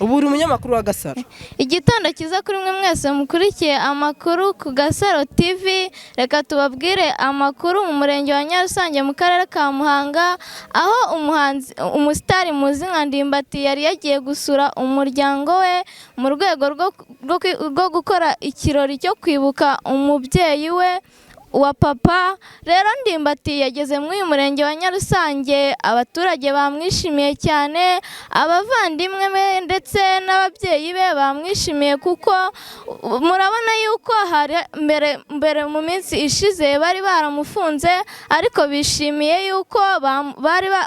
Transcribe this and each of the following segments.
Ubu uri umunyamakuru wa Gasaro. Igitondo kiza kuri mwe mwese mukurikiye amakuru ku Gasaro TV. Reka tubabwire amakuru mu murenge wa Nyarusange mu karere ka Muhanga, aho umusitari muzi nka Ndimbati yari yagiye gusura umuryango we mu rwego rwo gukora ikirori cyo kwibuka umubyeyi we wa papa. Rero Ndimbati yageze muri uyu murenge wa Nyarusange, abaturage bamwishimiye cyane, abavandimwe be ndetse n'ababyeyi be bamwishimiye kuko murabona yuko hari mbere mu minsi ishize bari baramufunze, ariko bishimiye yuko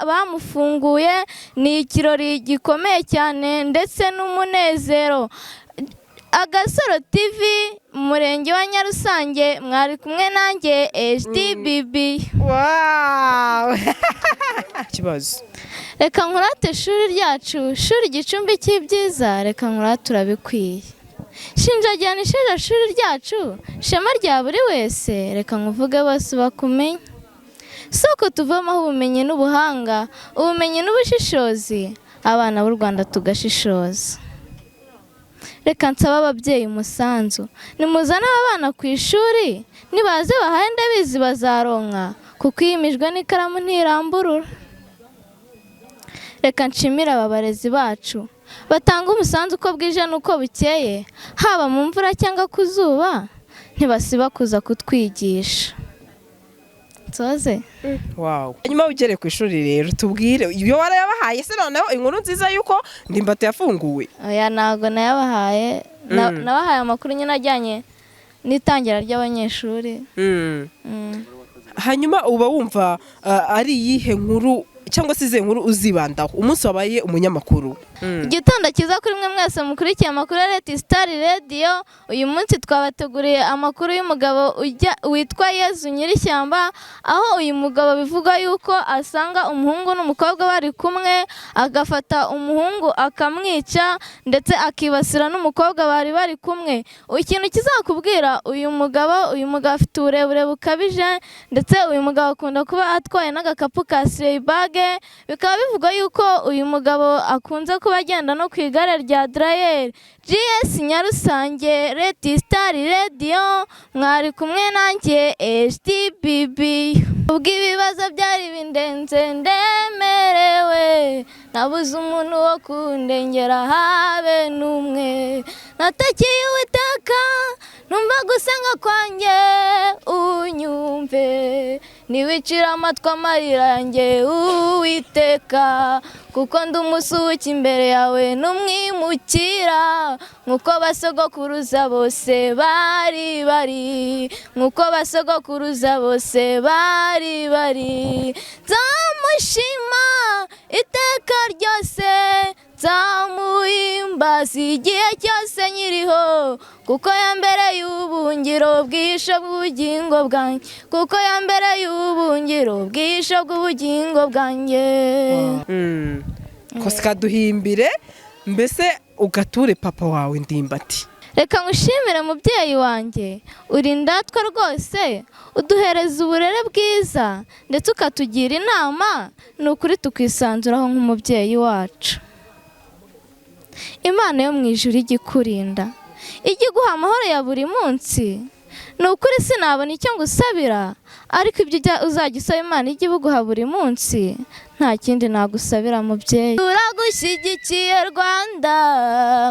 bamufunguye. Ni ikirori gikomeye cyane ndetse n'umunezero. Agasaro TV murenge wa Nyarusange, mwari kumwe nanjye HDBB. Wow! Kibazo. Reka nkurate ishuri ryacu, shuri Gicumbi cy'ibyiza, reka nkurate turabikwiye. Shinjagirana shuri ryacu, shema rya buri wese, reka nkuvuge bose bakumenye. Soko tuvomaho ubumenyi n'ubuhanga, ubumenyi n'ubushishozi, abana b'u Rwanda tugashishoza. Reka nsaba ababyeyi umusanzu, nimuzane abana ku ishuri, nibaze bahaye ndabizi bazaronka, kuko iyimijwe n'ikaramu ntiramburura. Reka nshimire aba barezi bacu batanga umusanzu uko bwije n'uko bukeye, haba mu mvura cyangwa ku zuba, ntibasiba kuza kutwigisha. Nsoze. Wow. Hanyuma ugere ku ishuri rero tubwire iyo warayabahaye se noneho inkuru nziza yuko Ndimbati yafunguwe. Oya, ntago nayabahaye, nabahaye amakuru nyine ajyanye n'itangira ry'abanyeshuri. Hanyuma uba wumva ari iyihe nkuru cyangwa se izihe nkuru uzibandaho umunsi wabaye umunyamakuru? Igitondo kiza kuri mwe mwese mukurikiye amakuru ya Leti Star Radio. Uyu munsi twabateguriye amakuru y'umugabo witwa Yezu Nyirishyamba, aho uyu mugabo bivuga yuko asanga umuhungu n'umukobwa bari kumwe, agafata umuhungu akamwica ndetse akibasira n'umukobwa bari kumwe. Ikintu kizakubwira uyu mugabo afite uburebure bukabije, ndetse uyu mugabo akunda kuba atwaye n'agakapu ka sleigh bag. Bikaba bivuga yuko uyu mugabo akunze kuba agenda no ku igare rya Dryer. GS Nyarusange, Leti Star Radio, mwari kumwe nanjye HDBB. Ubwo ibibazo byari bindenze ndemerewe, nabuze umuntu wo kundengera habe n'umwe, natakiye Uwiteka numva gusenga kwanjye unyumve, niwicira amatwi amarira yanjye Uwiteka, kuko ndi umusuhuke imbere yawe n'umwimukira, nk'uko basogokuruza bose bari, nk'uko basogokuruza bose bari. Nzamushima iteka ryose, nzamuhimbaza igihe cyose nkiriho, kuko yambereye ubuhungiro bw'isho bw'ubugingo bwanjye, kuko yambereye ubuhungiro bw'isho bw'ubugingo bwanjye. Kose kaduhimbire mbese ugature papa wawe Ndimbati. Reka ngushimire mubyeyi wanjye, uri indatwa rwose, uduhereza uburere bwiza ndetse ukatugira inama, ni ukuri tukwisanzuraho nk'umubyeyi wacu. Imana yo mu ijuru ijya ikurinda, ijya iguha amahoro ya buri munsi. Ni ukuri sinabona icyo ngusabira, ariko ibyo uzajya usaba Imana ijya ibuguha buri munsi, nta kindi nagusabira mubyeyi. Turagushyigikiye Rwanda,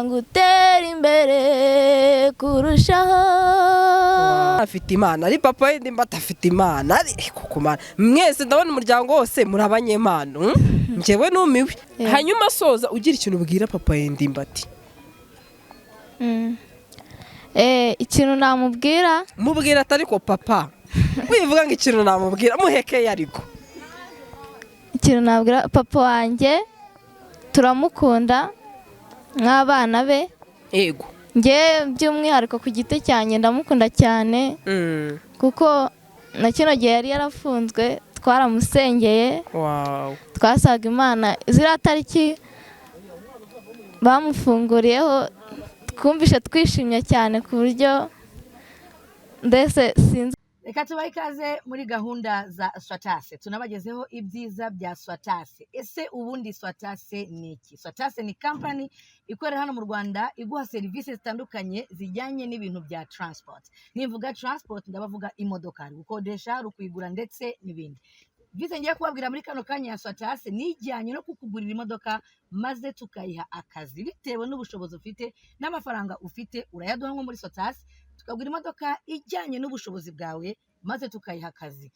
ngutera imbere kurushaho. Afite Imana, ari papa Ndimbati afite Imana, kuko Imana mwese ndabona umuryango wose muri abanyempano. Njyewe numiwe. Hanyuma soza ugira ikintu ubwira papa Ndimbati. Ikintu namubwira, mubwira atari ko papa wivuga ngo ikintu namubwira muhekeye ariko. Ikintu nabwira papa wanjye, turamukunda nk'abana be. Yego. Njye by'umwihariko ku giti cyanjye ndamukunda cyane, kuko na kino gihe yari yarafunzwe twaramusengeye. Wow. Twasaga Imana ziriya tariki bamufunguriyeho, twumvishe twishimye cyane ku buryo ndetse sinzi. Reka tubahe ikaze muri gahunda za Swatase. Tunabagezeho ibyiza bya Swatase. Ese ubundi Swatase ni iki? Swatase ni company ikorera hano mu Rwanda iguha serivisi zitandukanye zijyanye n'ibintu bya transport. Nivuga transport ndabavuga imodoka, gukodesha, rukuyigura ndetse n'ibindi. Vize ngiye kubabwira muri kano kanya ya Swatase nijyanye no kukugurira imodoka maze tukayiha akazi bitewe n'ubushobozi ufite n'amafaranga ufite, urayaduha nko muri Swatase tukagura imodoka ijyanye n'ubushobozi bwawe maze tukayiha akazi,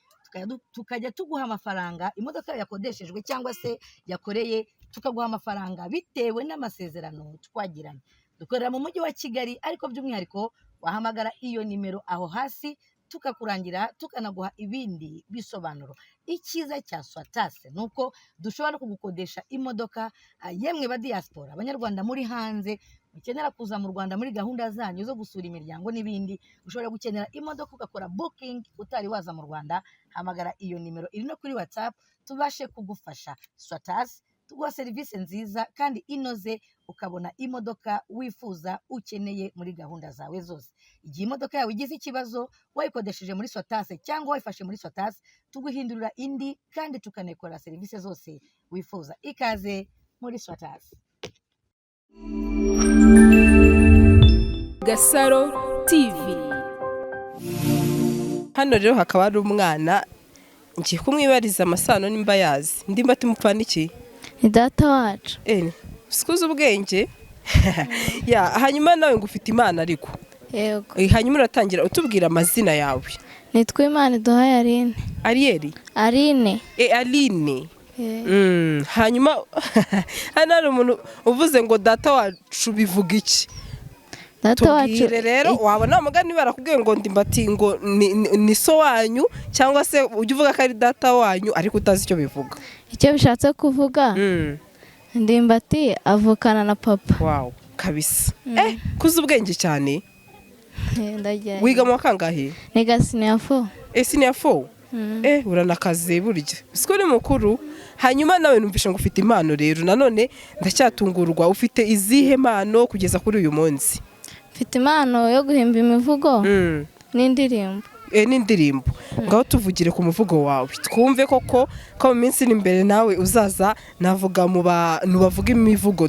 tukajya tuguha amafaranga imodoka yakodeshejwe cyangwa se yakoreye, tukaguha amafaranga bitewe n'amasezerano twagiranye. Dukorera mu mujyi wa Kigali, ariko by'umwihariko wahamagara iyo nimero aho hasi tukakurangira tukanaguha ibindi bisobanuro. Icyiza cya Swatase nuko dushobora kugukodesha imodoka, yemwe ba diaspora abanyarwanda muri hanze ukenera kuza mu Rwanda muri gahunda zanyu zo gusura imiryango n'ibindi, ushobora gukenera imodoka ugakora booking utari waza mu Rwanda, hamagara iyo nimero iri no kuri WhatsApp tubashe kugufasha. Swatase tuguha serivisi nziza kandi inoze, ukabona imodoka wifuza ukeneye muri gahunda zawe zose. Igihe imodoka yawe igize ikibazo wayikodesheje muri Swatase cyangwa wayifashe muri Swatase, tuguhindurira indi kandi tukanekora serivisi zose wifuza. Ikaze muri Swatase. Gasaro TV. Hano rero hakaba ari umwana ngiye kumwibariza amasano nimba yazi. Ndimba timupfana iki? Ni data wacu. Sikuza ubwenge. Ya, hanyuma nawe ngufite Imana ariko. Yego. Hanyuma uratangira utubwira amazina yawe. Nitwa Imana Duhaye Aline. Ariel? Aline. Aline. Hanyuma hano hari umuntu uvuze ngo data wacu bivuga iki? Data wacu rero wabona umugani barakubwiye ngo ndimbati ngo ni so wanyu cyangwa se ujye uvuga ko ari data wanyu ariko utazi icyo bivuga. Icyo bishatse kuvuga ndimbati avukana na papa. Wow, kabisa. Kuzi ubwenge cyane. Ndagira. Wiga mu kangahe? Niga senior 4. Senior 4? Uranakaze burya. Siko ni mukuru. Hanyuma nawe numvisha ngo ufite impano rero. Nanone ndacyatungurwa, ufite izihe mpano kugeza kuri uyu munsi? Mfite impano yo guhimba imivugo n'indirimbo. N'indirimbo. Ngaho tuvugire ku muvugo wawe. Twumve koko ko mu minsi n'imbere nawe uzaza navuga mu bantu bavuga imivugo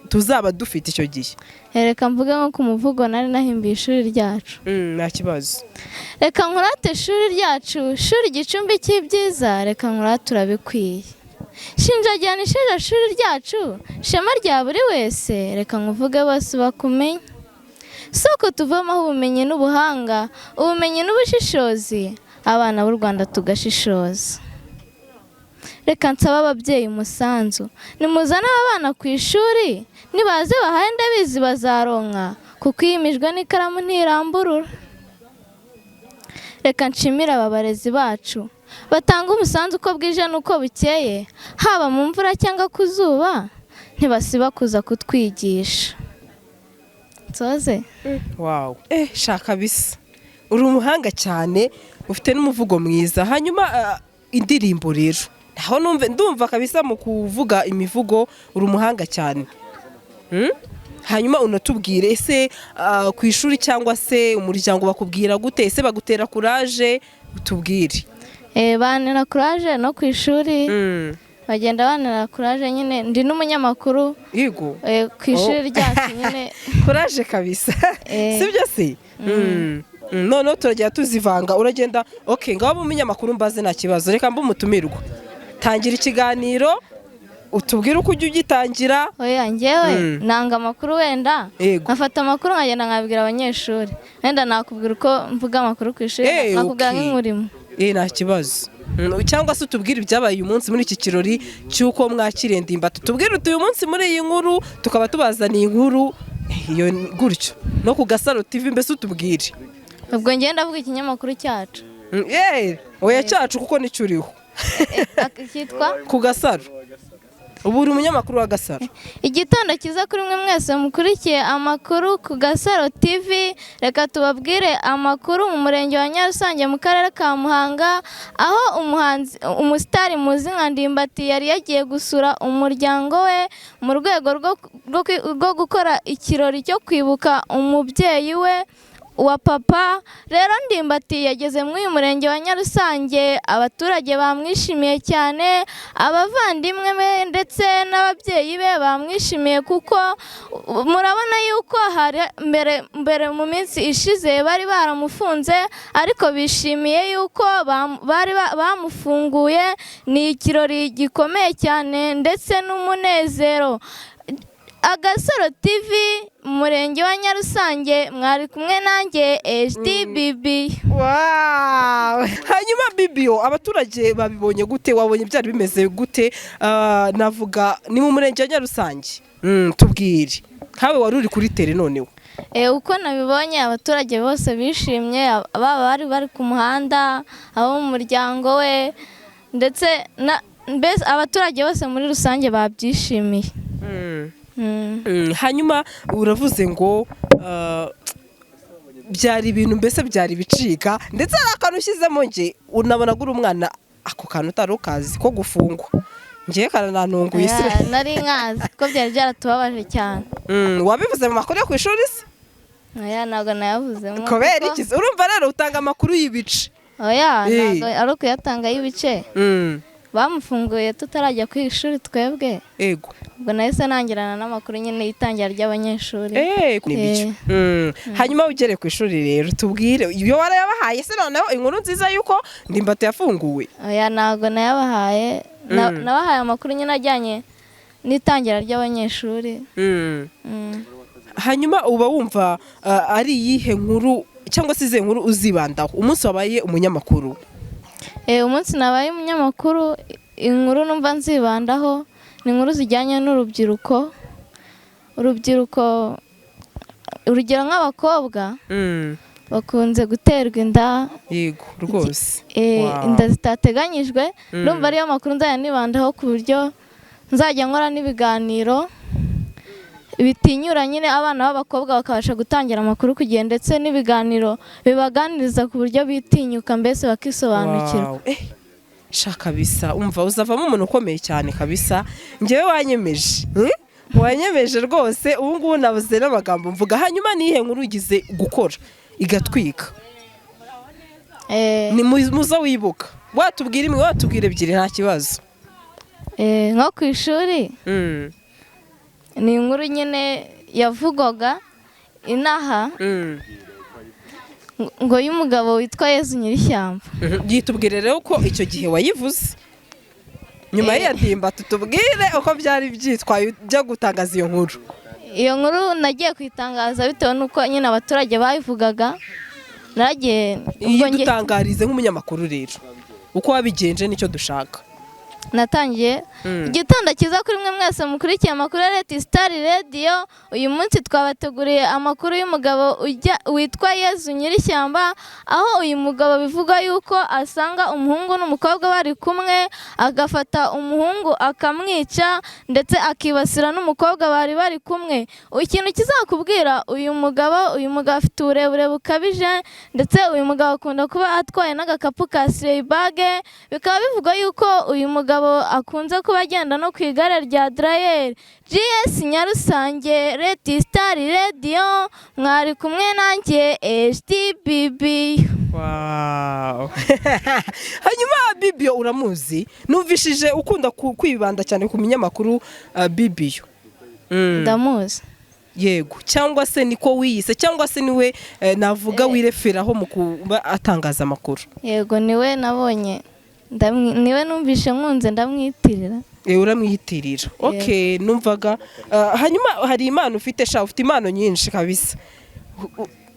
tuzaba dufite icyo gihe. Reka mvuge nko ku muvugo nari nahimbiye ishuri ryacu. Nta kibazo. Reka nkurate ishuri ryacu, shuri igicumbi cy'ibyiza, reka nkurate turabikwiye. Shinjagirana ishuri ryacu, shema rya buri wese, reka nkuvuge bose bakumenye. Soko tuvamaho ubumenyi n'ubuhanga, ubumenyi n'ubushishozi, abana b'u Rwanda tugashishoza. Reka nsaba ababyeyi umusanzu, nimuzane abana ku ishuri, nibaze bahaye ndabizi bazaronka, kuko iyimijwe n'ikaramu ntiramburura. Reka nshimire aba barezi bacu, batanga umusanzu uko bwije n'uko bukeye, haba mu mvura cyangwa ku zuba, ntibasiba kuza kutwigisha. Soze. Wow. Shaka bisa. Uri umuhanga cyane, ufite n'umuvugo mwiza. Hanyuma indirimbo rero. Aho ndumva kabisa mu kuvuga imivugo uri umuhanga cyane. Hanyuma unatubwire ese ku ishuri cyangwa se umuryango bakubwira gute? Ese bagutera courage? Utubwire. Banera courage no ku ishuri. Bagenda banera courage nyine, ndi n'umunyamakuru. Yego. Ku ishuri ryacu nyine. Courage kabisa. Sibyo se? None turajya tuzivanga, uragenda ngaho umunyamakuru mbaze nta kibazo, reka mbe umutumirwa. Tangira ikiganiro utubwire uko ujye ugitangira. Oya njyewe nanga amakuru wenda, nkafata amakuru nkagenda nkabwira abanyeshuri. Wenda nakubwira uko mvuga amakuru ku ishuri, nakubwira nk'umurimo. Nta kibazo. Cyangwa se utubwire ibyabaye uyu munsi muri iki kirori cy'uko mwakiriye Ndimbati. Tubwire uyu munsi muri iyi nkuru tukaba tubazaniye inkuru iyo gutyo no ku Gasaro TV, mbese utubwire. Ubwo ngenda avuga ikinyamakuru cyacu. Oya cyacu kuko nicyo uriho. Kitwa ku Gasaro. Ubu uri umunyamakuru wa Gasaro. Igitondo kiza kuri mwe mwese mukurikiye amakuru ku Gasaro TV. Reka tubabwire amakuru mu murenge wa Nyarusange mu karere ka Muhanga, aho umusitari muzi nka Ndimbati yari yagiye gusura umuryango we mu rwego rwo gukora ikirori cyo kwibuka umubyeyi we wa papa. Rero Ndimbati yageze muri uyu murenge wa Nyarusange, abaturage bamwishimiye cyane, abavandimwe be ndetse n'ababyeyi be bamwishimiye, kuko murabona yuko hari mbere mu minsi ishize bari baramufunze, ariko bishimiye yuko bamufunguye. Ni ikirori gikomeye cyane ndetse n'umunezero. Agasaro TV mu murenge wa Nyarusange, mwari kumwe nanjye HDBB. Wow! Hanyuma Bibio, abaturage babibonye gute? Wabonye byari bimeze gute? Navuga ni mu murenge wa Nyarusange. Tubwire. Kawe wari uri kuri tele noneho. Uko nabibonye, abaturage bose bishimye, baba bari ku muhanda, abo mu muryango we, ndetse mbese abaturage bose muri rusange babyishimiye. Hanyuma uravuze ngo byari ibintu mbese byari biciga, ndetse hari akantu ushyizemo nge unabona gura umwana ako kantu utari ukazi ko gufungwa. Ngiye karananunguye isi. Nari nkazi ko byari byaratubabaje cyane. Wabivuze mu makuru yo ku ishuri se? Oya, ntabwo nayavuzemo. Kubera iki? Urumva rero utanga amakuru y'ibice. Oya, ntabwo ari ukuyatanga y'ibice. Bamufunguye tutarajya ku ishuri twebwe. Ego. Ubwo nahise nangirana n'amakuru nyine y'itangira ry'abanyeshuri. Hanyuma ugere ku ishuri rero tubwire iyo warayabahaye se noneho inkuru nziza yuko Ndimbati yafunguwe. Oya, ntabwo nayabahaye. Nabahaye amakuru nyine ajyanye n'itangira ry'abanyeshuri. Hanyuma uba wumva ari iyihe nkuru cyangwa se izihe nkuru uzibandaho umunsi wabaye umunyamakuru? Umunsi nabaye umunyamakuru, inkuru numva nzibandaho ni inkuru zijyanye n'urubyiruko. Urugero nk'abakobwa bakunze guterwa inda. Yego rwose. Inda zitateganyijwe. Ndumva ariyo makuru nzajya nibandaho, ku buryo nzajya nkora n'ibiganiro bitinyura nyine abana b'abakobwa bakabasha gutangira amakuru ku gihe, ndetse n'ibiganiro bibaganiriza ku buryo bitinyuka mbese bakisobanukirwa. Shaka bisa umva uzavamo umuntu ukomeye cyane kabisa. Ngewe wanyemeje. Wanyemeje rwose, ubu ngubu nabuze n'amagambo mvuga. Hanyuma nihe nkuru ugize gukora igatwika? Ni muzo wibuka. Watubwira imwe, watubwira ebyiri, nta kibazo. Nko ku ishuri ni inkuru nyine yavugwaga inaha ngo y'umugabo witwa Yezu Nyirishyamba. Yitubwire rero ko icyo gihe wayivuze. Nyuma ya Ndimbati tutubwire uko byari byitwaye ujya gutangaza iyo nkuru. Iyo nkuru nagiye kuyitangaza bitewe n'uko nyine abaturage bayivugaga. Nagiye ubwo ngiye dutangarize nk'umunyamakuru rero uko wabigenje nicyo dushaka. Natangiye igitondo cyiza kuri mwe mwese mukurikiye amakuru ya Red Star Radio. Uyu munsi twabateguriye amakuru y'umugabo witwa Yezu Nyirishyamba, aho uyu mugabo bivuga yuko asanga umuhungu n'umukobwa bari kumwe, agafata umuhungu akamwica ndetse akibasira n'umukobwa bari kumwe. Ikintu kizakubwira uyu mugabo afite uburebure bukabije, ndetse uyu mugabo akunda kuba atwaye n'agakapu ka sleigh bag. Bikaba bivuga yuko uyu mugabo akunze kuba agenda no ku igare rya Drayer. GS Nyarusange, Red Star Radio, mwari kumwe nanjye HDBB. Wow. Hanyuma Bibio uramuzi? Numvishije ukunda kwibanda cyane ku minyamakuru Bibio. Ndamuzi. Yego, cyangwa se niko wiyise, cyangwa se niwe navuga wireferaho mu kuba atangaza amakuru. Yego, niwe nabonye. Niwe numvishe nkunze ndamwitirira. Uramwitirira. Okay, numvaga. Hanyuma hari impano ufite, ufite impano nyinshi kabisa.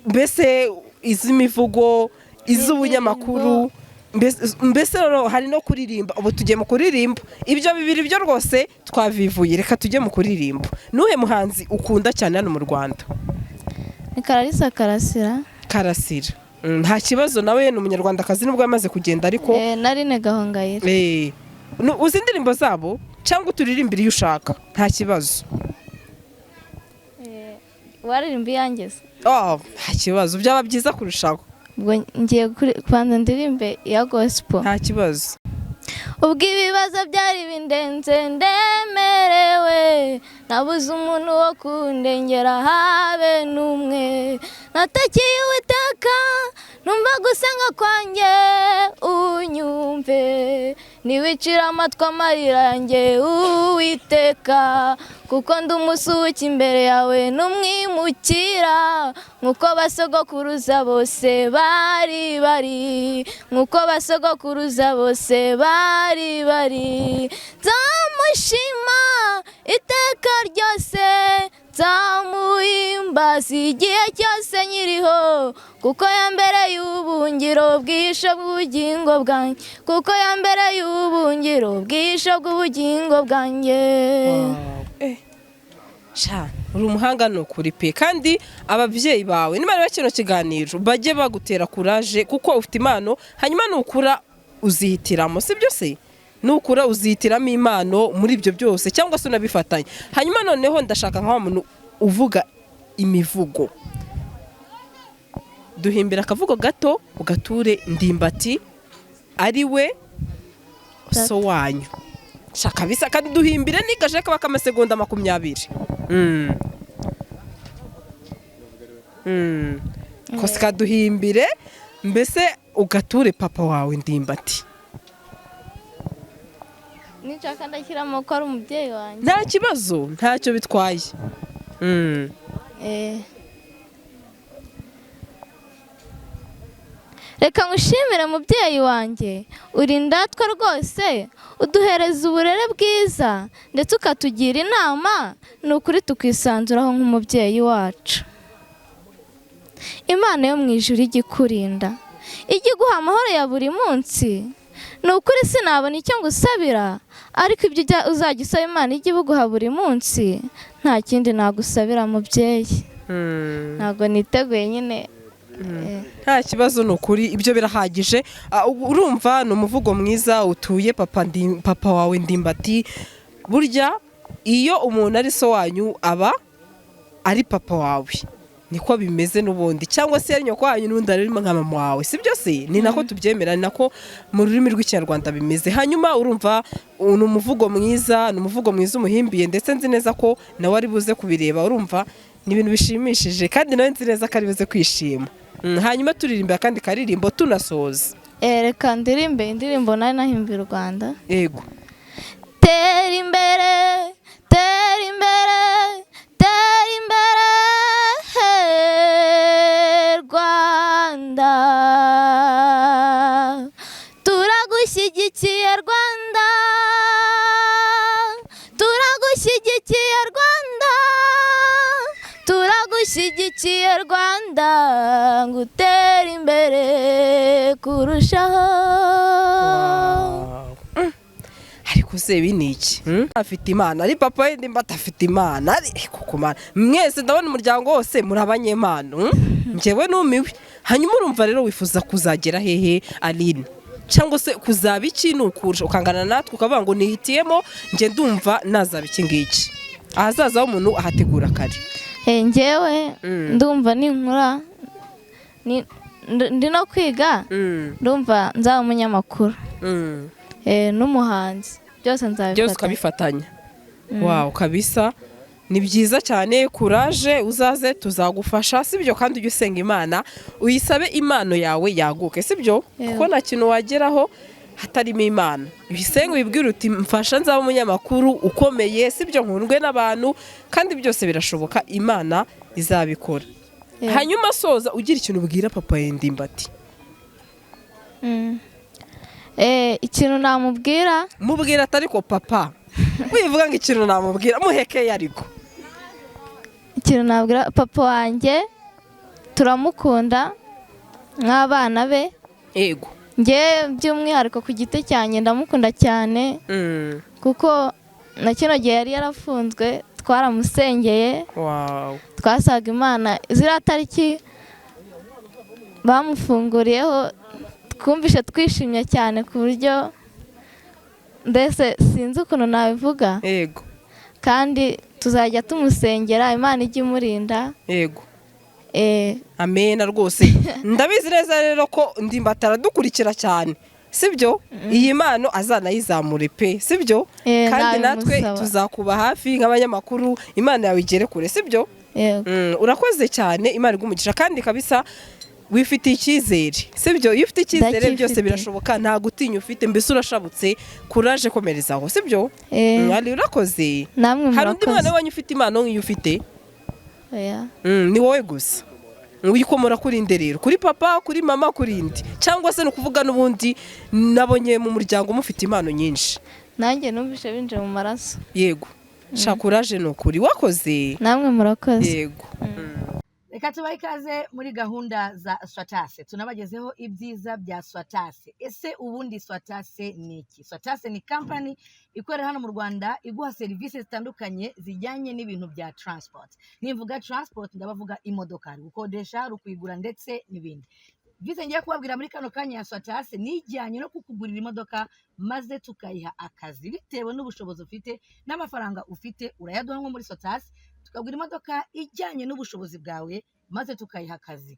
Mbese iz'imivugo, iz'ubunyamakuru, mbese hari no kuririmba. Ubu tugiye mu kuririmba. Ibyo bibiri byo rwose twavivuye, reka tujye mu kuririmba. Nuhe muhanzi ukunda cyane hano mu Rwanda? Ni Clarisse Karasira. Nta kibazo, nawe ni umunyarwandakazi nubwo yamaze kugenda, ariko Narine Gahongayire. Uzi indirimbo zabo cyangwa turirimbira iyo ushaka, nta kibazo. Waririmba iyangeze? Nta kibazo, byaba byiza kurushaho. Ubwo ngiye kubanza ndirimbe ya gospel. Nta kibazo. ubwo ibibazo byari bindenze ndemerewe, nabuze umuntu wo kundengera habe n'umwe, natakiye Uwiteka numva gusenga kwanjye unyumve, niwicira amatwi amarira yanjye Uwiteka, kuko ndi umusuhuke imbere yawe n'umwimukira, nk'uko basogokuruza bose bari, nk'uko basogokuruza bose bari, nzamushima iteka ryose, nzamuhimbaza igihe cyose nkiriho, kuko yambereye ubuhungiro bw'isho bw'ubugingo bwanjye, kuko yambereye ubuhungiro bw'isho bw'ubugingo bwanjye. uri umuhanga ni ukuri pe, kandi ababyeyi bawe nimara kino kiganiro bajye bagutera kuraje, kuko ufite impano, hanyuma nukura uzihitiramo, sibyo se? Nukura uzihitiramo impano muri ibyo byose, cyangwa se unabifatanya. Hanyuma noneho ndashaka nka muntu uvuga imivugo, duhimbira akavugo gato ugature Ndimbati ari we so wanyu, shaka bisa kandi duhimbire nigaje kaba kamasegonda 20. Kosika duhimbire mbese ugature papa wawe Ndimbati. Nishaka ndashyiramo ko ari umubyeyi wanjye, Nta kibazo, ntacyo bitwaye. Reka ngushimire mubyeyi wanjye, uri indatwa rwose, uduhereza uburere bwiza ndetse ukatugira inama, ni ukuri tukwisanzuraho nk'umubyeyi wacu. Imana yo mu ijuru ijya ikurinda, ijya iguha amahoro ya buri munsi, ni ukuri sinabona icyo ngusabira, ariko ibyo uzajya usaba Imana ijya ibuguha buri munsi, nta kindi nagusabira mubyeyi. Ntabwo niteguye nyine. Nta kibazo, ni ukuri ibyo birahagije. Urumva ni umuvugo mwiza utuye papa wawe Ndimbati. Burya iyo umuntu ari so wanyu aba ari papa wawe, niko bimeze n'ubundi, cyangwa se ari nyoko wanyu n'undi arimo nka mama wawe, sibyo se? Ni nako tubyemera, ni nako mu rurimi rw'ikinyarwanda bimeze. Hanyuma urumva ni umuvugo mwiza, umuhimbiye, ndetse nzi neza ko nawe ari buze kubireba. Urumva ni ibintu bishimishije, kandi nawe nzi neza ko ari buze kwishima. Hanyuma turirimba kandi karirimbo tunasoza. Reka ndirimbe indirimbo nari nahimbiye u Rwanda. Yego. Tera imbere, tera imbere, tera imbere Rwanda, turagushyigikiye Rwanda, turagushyigikiye Rwanda, turagushyigikiye Rwanda, ngutera imbere kurushaho. Ariko se ibi ni iki? Afite Imana, ari papa we Ndimbati afite Imana, kuko Imana mwese ndabona umuryango wose muri abanyempano, njyewe numiwe. Hanyuma urumva rero wifuza kuzagera hehe Aline? Cyangwa se kuzaba iki nukurusha ukangana natwe ukavuga ngo nihitiyemo njye ndumva nazaba iki ngiki? Ahazaza h'umuntu ahategura kare. Njyewe ndumva ninkura ndi no kwiga, ndumva nzaba umunyamakuru n'umuhanzi, byose nzabifatanya. Byose ukabifatanya. Wow, kabisa. Ni byiza cyane, kuraje, uzaze tuzagufasha, sibyo? Kandi ujye usenga Imana, uyisabe impano yawe yaguke, sibyo? Kuko nta kintu wageraho hatarimo Imana. Ibisenga wibwira uti mfasha nzaba umunyamakuru ukomeye, sibyo? Nkundwe n'abantu, kandi byose birashoboka, Imana izabikora. Hanyuma soza ugira ikintu ubwira papa Ndimbati. Ikintu namubwira, mubwira atari ko papa wivuga ngo ikintu namubwira muhekeye. Ariko ikintu nabwira papa wanjye, turamukunda nk'abana be. Yego. Njye by'umwihariko ku giti cyanjye ndamukunda cyane, kuko na kino gihe yari yarafunzwe twaramusengeye. Wow. Twasaga Imana ziriya tariki bamufunguriyeho, twumvishe twishimye cyane ku buryo mbese sinzi ukuntu nabivuga. Yego. Kandi tuzajya tumusengera, Imana ijya imurinda. Yego. Amen rwose. Ndabizi neza rero ko Ndimbati aradukurikira cyane, sibyo iyi mpano azanayizamure pe sibyo kandi natwe tuzakuba hafi nk'abanyamakuru Imana yawe igere kure sibyo urakoze cyane Imana igumugisha kandi kabisa wifitiye icyizere sibyo iyo ufite icyizere byose birashoboka nta gutinya ufite mbese urashabutse kuraje komerezaho sibyo mwari urakoze hari undi mwana wanyu ufite impano nk'iyo ufite ni wowe gusa wikomora kuri nderero kuri papa kuri mama kuri indi cyangwa se no kuvuga n'ubundi nabonye mu muryango mufite impano nyinshi nanjye numvise binje mu maraso yego shakuraje no kuri wakoze namwe murakoze yego reka tubahe ikaze muri gahunda za Swatase tunabagezeho ibyiza bya Swatase. Ese ubundi Swatase ni iki? Swatase ni company ikorera hano mu Rwanda iguha serivisi zitandukanye zijyanye n'ibintu bya transport. Nimvuga transport ndabavuga imodoka, gukodesha, rukuyigura ndetse n'ibindi. Bize ngiye kubabwira muri kano kanya ya Swatase nijyanye no kukugurira imodoka maze tukayiha akazi bitewe n'ubushobozi ufite n'amafaranga ufite urayaduha nko muri Swatase tukagura imodoka ijyanye n'ubushobozi bwawe maze tukayiha akazi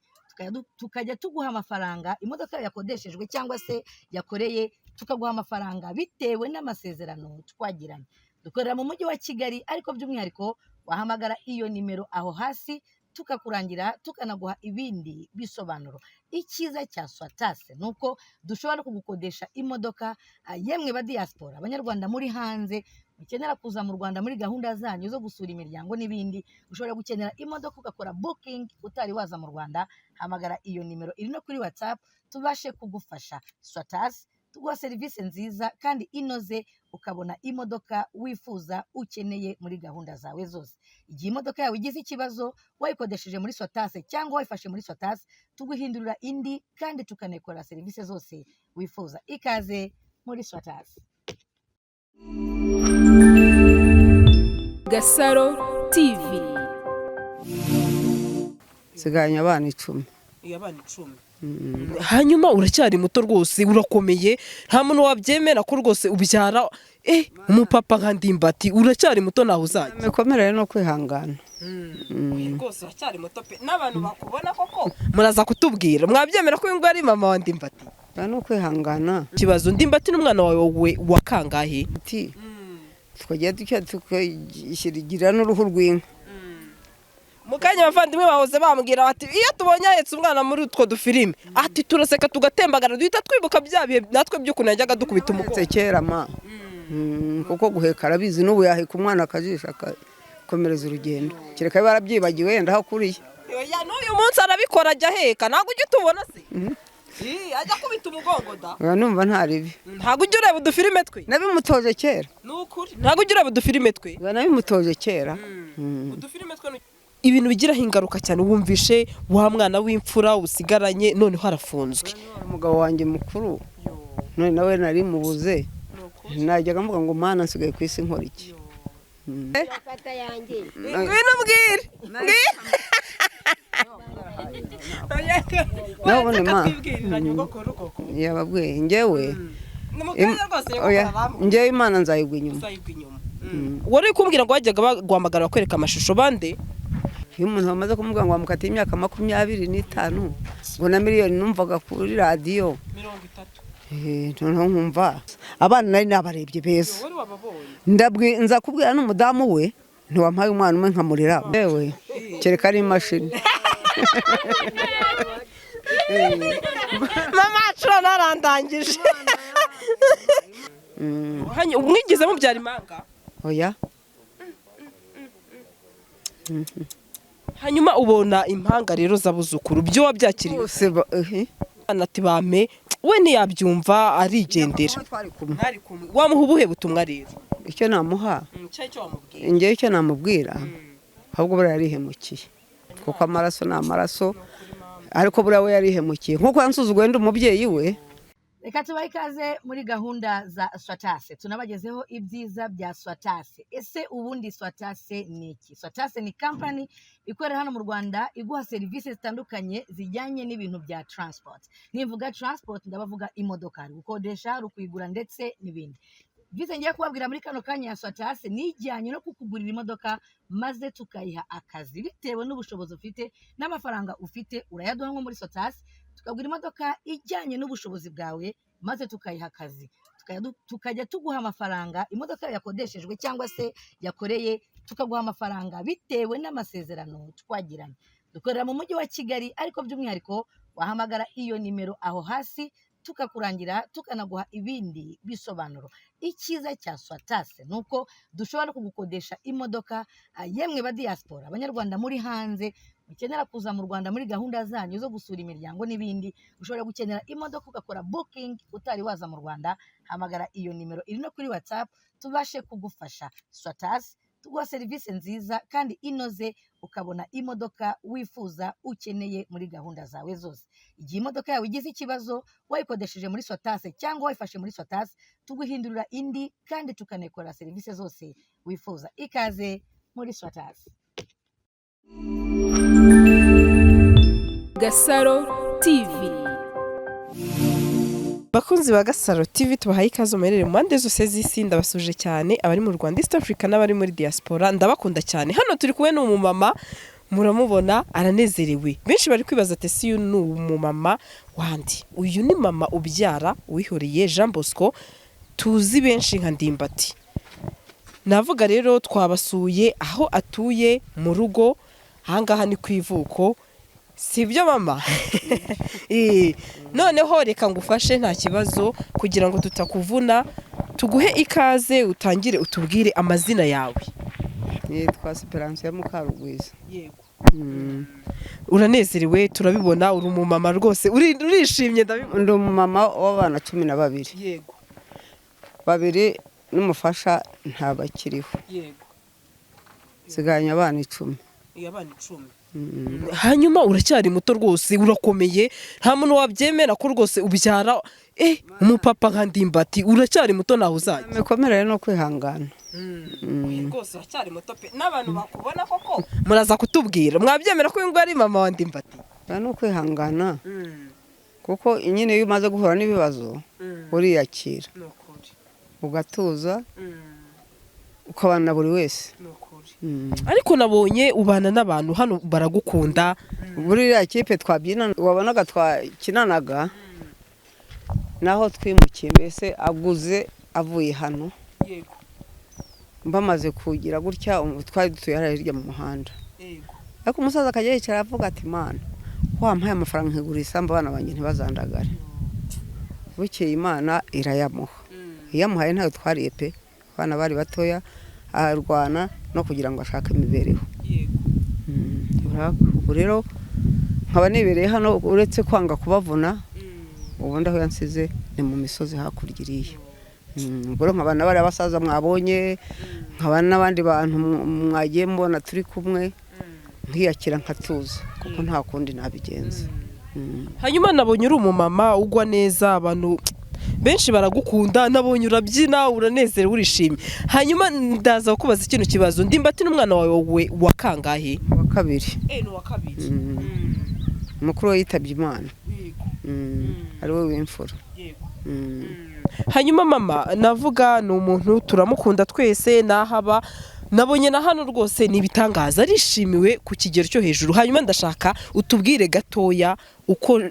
tukajya tuguha amafaranga imodoka yakodeshejwe cyangwa se yakoreye tukaguha amafaranga bitewe n'amasezerano twagiranye. Dukorera mu mujyi wa Kigali ariko by'umwihariko wahamagara iyo nimero aho hasi tukakurangira tukanaguha ibindi bisobanuro. Icyiza cya Swatase nuko dushobora kugukodesha imodoka yemwe ba diaspora abanyarwanda muri hanze ukenera kuza mu Rwanda muri gahunda zanyu zo gusura imiryango n'ibindi ushobora gukenera imodoka ugakora booking utari waza mu Rwanda hamagara iyo nimero iri no kuri WhatsApp tubashe kugufasha. Swatase tuguha serivisi nziza kandi inoze ukabona imodoka wifuza ukeneye muri gahunda zawe zose. Igihe imodoka yawe igize ikibazo wayikodesheje muri Swatase cyangwa wayifashe muri Swatase tuguhindurira indi kandi tukanekora serivisi zose wifuza. Ikaze muri Swatase. Gasaro TV. Siganya abana 10. Abana 10. Hanyuma uracyari muto rwose urakomeye nta muntu wabyemera ko rwose ubyara umupapa nka Ndimbati uracyari muto naho uzajya mekomerere no kwihangana rwose uracyari muto pe n'abantu bakubona koko muraza kutubwira mwabyemera ko ngo ari mama wa Ndimbati no kwihangana kibazo Ndimbati n'umwana wawe wakangahe twagiye tukishyirigira n'uruhu rw'inka mukanya abavandimwe bahoze bambwira bati iyo tubonye ahetse umwana muri utwo dufilime ati turaseka tugatembagara duhita twibuka bya bihe natwe by'ukuntu yajyaga dukubita umugongo kera ma kuko guheka arabizi n'ubu yaheka umwana akajisha akakomereza urugendo kereka barabyibagiwe yenda aho kuriye n'uyu munsi arabikora ajya aheka ntabwo ujya utubona se ajya kubita umugongo da numva ntaribi ntabwo ujya ureba udufilime twe nabimutoje kera n'ukuri ntabwo ujya ureba udufilime twe nabimutoje kera udufilime twe ibintu bigiraho ingaruka cyane wumvishe wa mwana w'imfura usigaranye noneho arafunzwe umugabo wanjye mukuru none nawe nari mubuze najyaga mvuga ngo mana nsigaye ku isi nkora iki ngwino mbwire nabone ma yababwiye njyewe njyewe Imana nzayigwa inyuma wari kumbwira ngo wajyaga baguhamagara bakwereka amashusho bande iyo umuntu bamaze kumubwira ngo wamukatiye imyaka 25 ngo na miliyoni numvaga kuri radiyo 30 noneho nkumva abana nari nabarebye beza nza kubwira n'umudamu we ntiwampaye umwana umwe nkamurira yewe kereka ari imashini mama acura narandangije umwigize mubyara imanga oya hanyuma ubona impanga rero zabuzukuru byo wabyakiriye ati bame we ntiyabyumva arigendera wamuha ubuhe butumwa rero icyo namuha njyewe icyo namubwira ahubwo buriya yarihemukiye kuko amaraso ni amaraso ariko buriya we yarihemukiye nkuko yansuzuguye ndi umubyeyi we. Reka tubahe ikaze muri gahunda za Swatase tunabagezeho ibyiza bya Swatase. Ese ubundi Swatase ni iki? Swatase ni company ikorera hano mu Rwanda iguha serivisi zitandukanye zijyanye n'ibintu bya transport. Nimvuga transport ndabavuga imodoka, gukodesha, rukuyigura ndetse n'ibindi. Bize ngiye kubabwira muri kano kanya ya Swatase nijyanye no kukugurira imodoka maze tukayiha akazi bitewe n'ubushobozi ufite n'amafaranga ufite urayaduha nko muri Swatase tukagura imodoka ijyanye n'ubushobozi bwawe maze tukayiha akazi, tukajya tuguha amafaranga imodoka yakodeshejwe cyangwa se yakoreye, tukaguha amafaranga bitewe n'amasezerano twagiranye. Dukorera mu mujyi wa Kigali, ariko by'umwihariko wahamagara iyo nimero aho hasi tukakurangira, tukanaguha ibindi bisobanuro. Icyiza cya Swatase ni uko dushobora no kugukodesha imodoka. Yemwe ba diaspora, abanyarwanda muri hanze ukenera kuza mu Rwanda muri gahunda zanyu zo gusura imiryango n'ibindi, ushobora gukenera imodoka ugakora booking utari waza mu Rwanda, hamagara iyo nimero iri no kuri WhatsApp tubashe kugufasha. Swatase tuguha serivisi nziza kandi inoze, ukabona imodoka wifuza ukeneye muri gahunda zawe zose. Igihe imodoka yawe igize ikibazo wayikodesheje muri Swatase cyangwa wayifashe muri Swatase, tuguhindurira indi kandi tukanekora serivisi zose wifuza. Ikaze muri Swatase. Gasaro TV. Bakunzi ba Gasaro TV, tubahaye ikaze muherere mu mpande zose z'isi. Ndabasuje cyane abari mu Rwanda, East Africa n'abari muri diaspora, ndabakunda cyane. Hano turi kumwe n'umumama, muramubona aranezerewe. Benshi bari kwibaza ati si uyu ni umumama wandi? Uyu ni mama ubyara wihoreye Jean Bosco, tuzi benshi nka Ndimbati. Navuga rero twabasuye aho atuye mu rugo, ahangaha ni ku ivuko. Sibyo mama? Noneho reka ngufashe nta kibazo, kugira ngo tutakuvuna, tuguhe ikaze utangire utubwire amazina yawe. Nitwa Esperance ya Mukarugwiza. Yego. Uranezerewe, turabibona, uri umumama rwose, urishimye ndabibona. Ndi umumama w'abana 12. Yego. 2 n'umufasha ntabakiriho. Yego. Siganya abana 10. Abana 10. Hanyuma uracyari muto rwose, urakomeye, nta muntu wabyemera ko rwose ubyara umupapa nka Ndimbati. Uracyari muto, naho uzajya. Mekomerere no kwihangana. Rwose uracyari muto pe, n'abantu bakubona koko muraza kutubwira, mwabyemera ko uyu ari mama wa Ndimbati? No kwihangana, kuko nyine iyo umaze guhura n'ibibazo uriyakira, ugatuza, ukabana buri wese. Ariko nabonye ubana n'abantu hano baragukunda. Buriya kipe twabyina wabonaga twakinanaga, naho twimukiye mbese aguze avuye hano. Yego. Mbamaze kugira gutya twari dutuye hirya mu muhanda. Yego. Ariko umusaza akajya yicara avuga ati Imana, wampaye amafaranga nkigura isambu abana banjye ntibazandagare. Bukeye Imana irayamuha. Iyamuhaye ntayo twariye pe, abana bari batoya, arwana no kugira ngo ashake imibereho. Yego. Ubu rero nkaba nibereye hano, uretse kwanga kubavuna, ubundi aho yansize ni mu misozi hakurya iriya. Ubwo nkabana bari abasaza mwabonye, nkabana n'abandi bantu mwagiye mbona turi kumwe, nkiyakira nkatuza, kuko nta kundi nabigenza. Hanyuma nabonye uri umumama ugwa neza, abantu benshi baragukunda, nabonye urabyina, uranezerewe, urishimye. Hanyuma ndaza kubaza ikintu kibazo, Ndimbati n'umwana wawe wa kangahe? Wa 2. Ni wa 2. Mukuru we yitabye Imana. Ari we w'imfura. Yego. Hanyuma mama, navuga ni umuntu turamukunda twese, nahaba nabonye na hano rwose ni ibitangaza, arishimiwe ku kigero cyo hejuru. Hanyuma ndashaka utubwire gatoya uko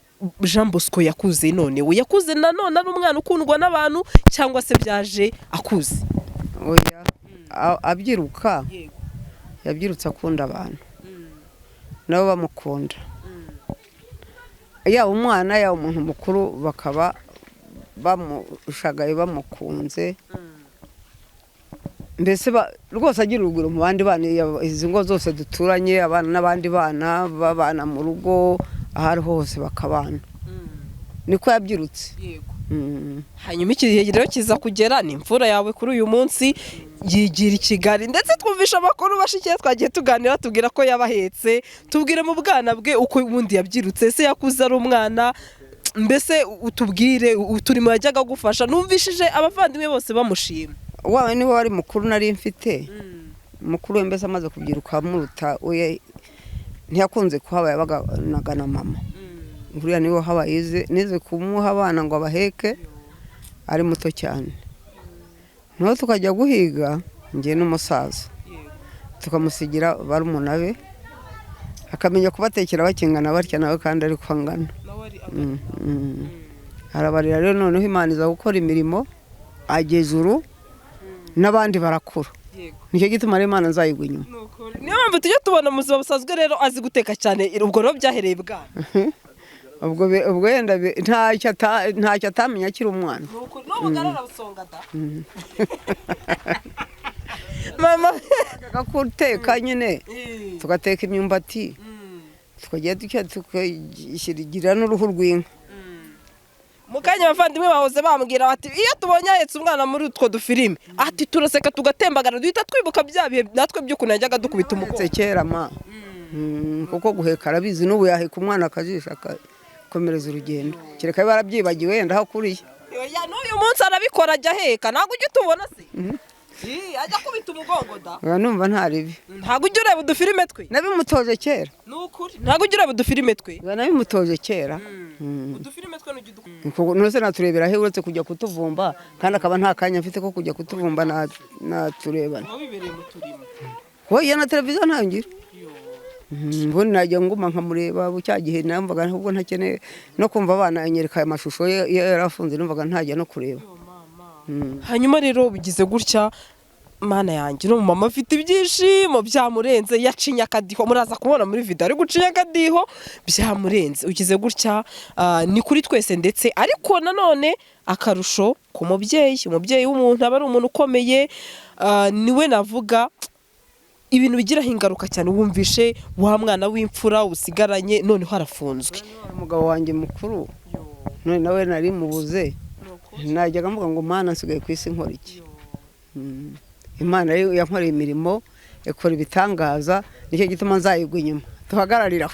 Jean Bosco yakuze. None we yakuze nanone ari umwana ukundwa n'abantu, cyangwa se byaje akuze? Oya, abyiruka, yabyirutse akunda abantu, nabo bamukunda. Yaba umwana yaba umuntu mukuru bakaba bamushagaye bamukunze. Mbese rwose agira urugwiro mu bandi bana, izi ngo zose duturanye, abana n'abandi bana babana mu rugo, ahari hose bakabana. Niko yabyirutse. Yego. Hanyuma igihe rero kiza kugera, ni imfura yawe kuri uyu munsi yigira i Kigali, ndetse twumvisha amakuru bashikiye, twagiye tuganira tubwira ko yabahetse. Tubwire mu bwana bwe uko ubundi yabyirutse, se yakuze ari umwana, mbese utubwire uturimo yajyaga gufasha. Numvishije abavandimwe bose bamushima. Wawe niwe wari mukuru nari mfite. Mukuru we mbese amaze kubyiruka muruta, we ntiyakunze kuhaba, yabaganaga na mama. Nguriya niwe habayize, nize kumuha abana ngo abaheke ari muto cyane. Naho tukajya guhiga ngiye n'umusaza, tukamusigira barumuna be, akamenya kubatekera bakingana batya nawe kandi ari kwangana. arabarira rero noneho Imana iza gukora imirimo ageze uru n'abandi barakura nicyo gituma rero Imana nzayigwa inyuma niyo mpamvu tujya tubona mu buzima busanzwe rero azi guteka cyane ubwo rero byahereye bwana ubwo yenda ntacyo atamenya akiri umwana n'ubugarara busonga da mama guteka nyine tugateka imyumbati tukajya tukayishyirigira n'uruhu rw'inka mu kanya abavandimwe bahoze bambwira bati iyo tubonye ahetse umwana muri utwo dufilime ati turaseka tugatembagara duhita twibuka bya bihe natwe by'ukuntu yajyaga dukubita umugongo kera ma kuko guheka arabizi n'ubu yaheka umwana akajisha akakomereza urugendo kereka barabyibagiwe wenda aho akuriye n'uyu munsi arabikora ajya aheka ntabwo ujya utubona se ajya kubita umugongo da numva ntaribi ntabwo ujya ureba udufilime twe nabimutoje kera ni ukuri ntabwo ujya ureba udufilime twe nabimutoje kera udufilime twe n'ujya nose naturebera he uretse kujya kutuvumba kandi akaba nta kanya mfite ko kujya kutuvumba naturebana wabibereye mu turimo wowe na televiziyo ntangira ubundi najya nguma nkamureba cya gihe namvaga ahubwo ntakeneye no kumva abana anyereka aya mashusho iyo yarafunze numvaga ntajya no kureba hanyuma rero bigize gutya mana yanjye no mama afite ibyishimo byamurenze yacinya akadiho muraza kubona muri video ari gucinya akadiho byamurenze ugize gutya ni kuri twese ndetse ariko nanone akarusho ku umubyeyi w'umuntu aba ari umuntu ukomeye niwe navuga ibintu bigiraho ingaruka cyane wumvishe wa mwana w'imfura usigaranye noneho harafunzwe umugabo wanjye mukuru none nawe nari mubuze najyaga mvuga ngo Mana nsigaye ku isi nkora iki Imana rero yankoreye imirimo ikora ibitangaza nicyo gituma nzayigwa inyuma tuhagararira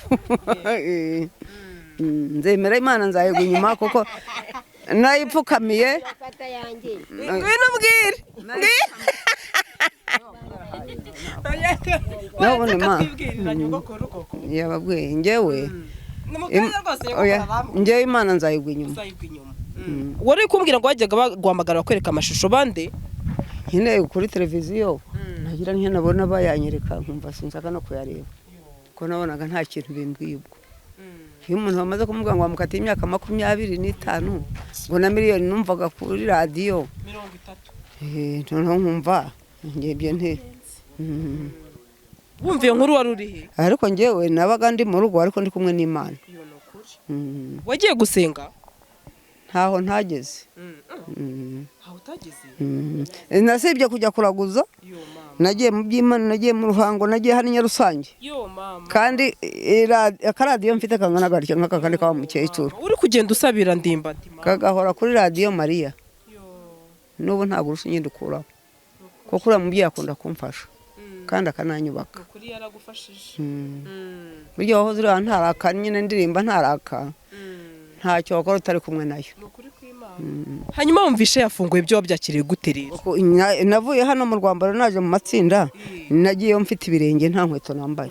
nzemera Imana nzayigwa inyuma kuko nayipfukamiye ngwino mbwire nabone Imana yababwiye njyewe Imana nzayigwa inyuma wari kumbwira ngo wajyaga baguhamagara bakwereka amashusho bande nyine kuri televiziyo nagira nke nabona bayanyereka nkumva sinshaka no kuyareba ko nabonaga nta kintu bimbwiye ubwo iyo umuntu bamaze kumubwira ngo bamukatiye imyaka 25 ngo na miliyoni numvaga kuri radiyo 30 noneho nkumva ngebye nte wumviye nkuru wari urihe ariko njyewe nabaga ndi mu rugo ariko ndi kumwe n'Imana wagiye gusenga ntaho ntageze nasibye kujya kuraguza nagiye mu by'Imana nagiye mu ruhango nagiye hano Nyarusange kandi akaradiyo mfite kangana gatyo nk'aka kandi kaba mukecuru uri kugenda usabira ndimba kagahora kuri radiyo Mariya n'ubu ntabwo urushinge ndukuraho kuko uriya mubyeyi akunda kumfasha kandi akananyubaka kuri yaragufashije buryo wahoze uriya ntaraka nyine ndirimba ntaraka ntacyo wakora utari kumwe nayo hanyuma wumvishe yafunguye ibyo wabyakiriye gute rero navuye hano mu Rwanda naje mu matsinda nagiyeyo mfite ibirenge nta nkweto nambaye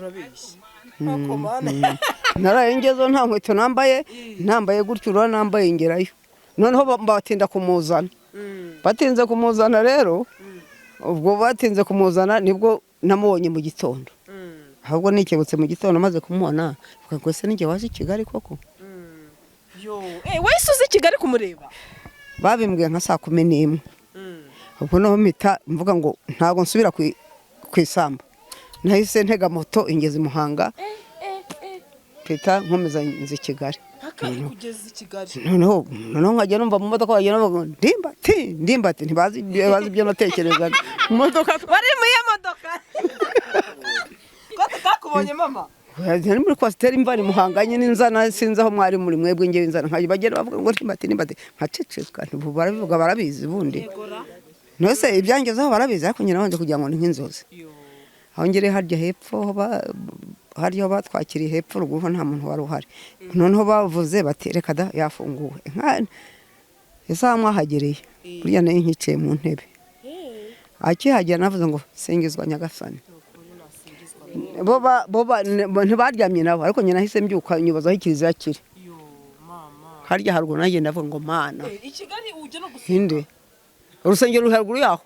naraye ngezeho nta nkweto nambaye gutyo urura nambaye ngerayo noneho batinda kumuzana batinze kumuzana rero ubwo batinze kumuzana nibwo namubonye mu gitondo ahubwo nikebutse mu gitondo maze kumubona ngo ese ninjye waje i Kigali koko wese uzi Kigali kumureba babimbwiye nka 11 ubwo naho mpita mvuga ngo ntago nsubira ku isamba nahise ntega moto ingeze Muhanga pita nkomeza nzi Kigali kugeza i Kigali noneho nkajya numva mu modoka bagenda bavuga ndimbati ntibazi ibyo natekerezaga imodoka bari mu modoka ko tutakubonye mama Yari muri kwasiteri mva ni Muhanganye n'inzana sinzi aho mwari muri mwebwe ngewe inzana nkaje bagenda bavuga ngo ndimbati nkaceceka barabivuga barabizi bundi nose ibyangezeho barabizi ariko nyina wanje kugira ngo ni nk'inzozi aho ngere harya hepfo hariyo batwakiriye hepfo ruguru nta muntu wari uhari noneho bavuze bati reka da yafunguwe esa mwahagereye burya nayo nkiciye mu ntebe akihagera navuze ngo singizwa Nyagasani boba ntibaryamye nabo ariko nyina hise mbyuka nyubazaho ikiriza kiri harya haruguru nagiye ndavuga ngo Mana i Kigali uje no gusenga urusengero ruri haruguru yaho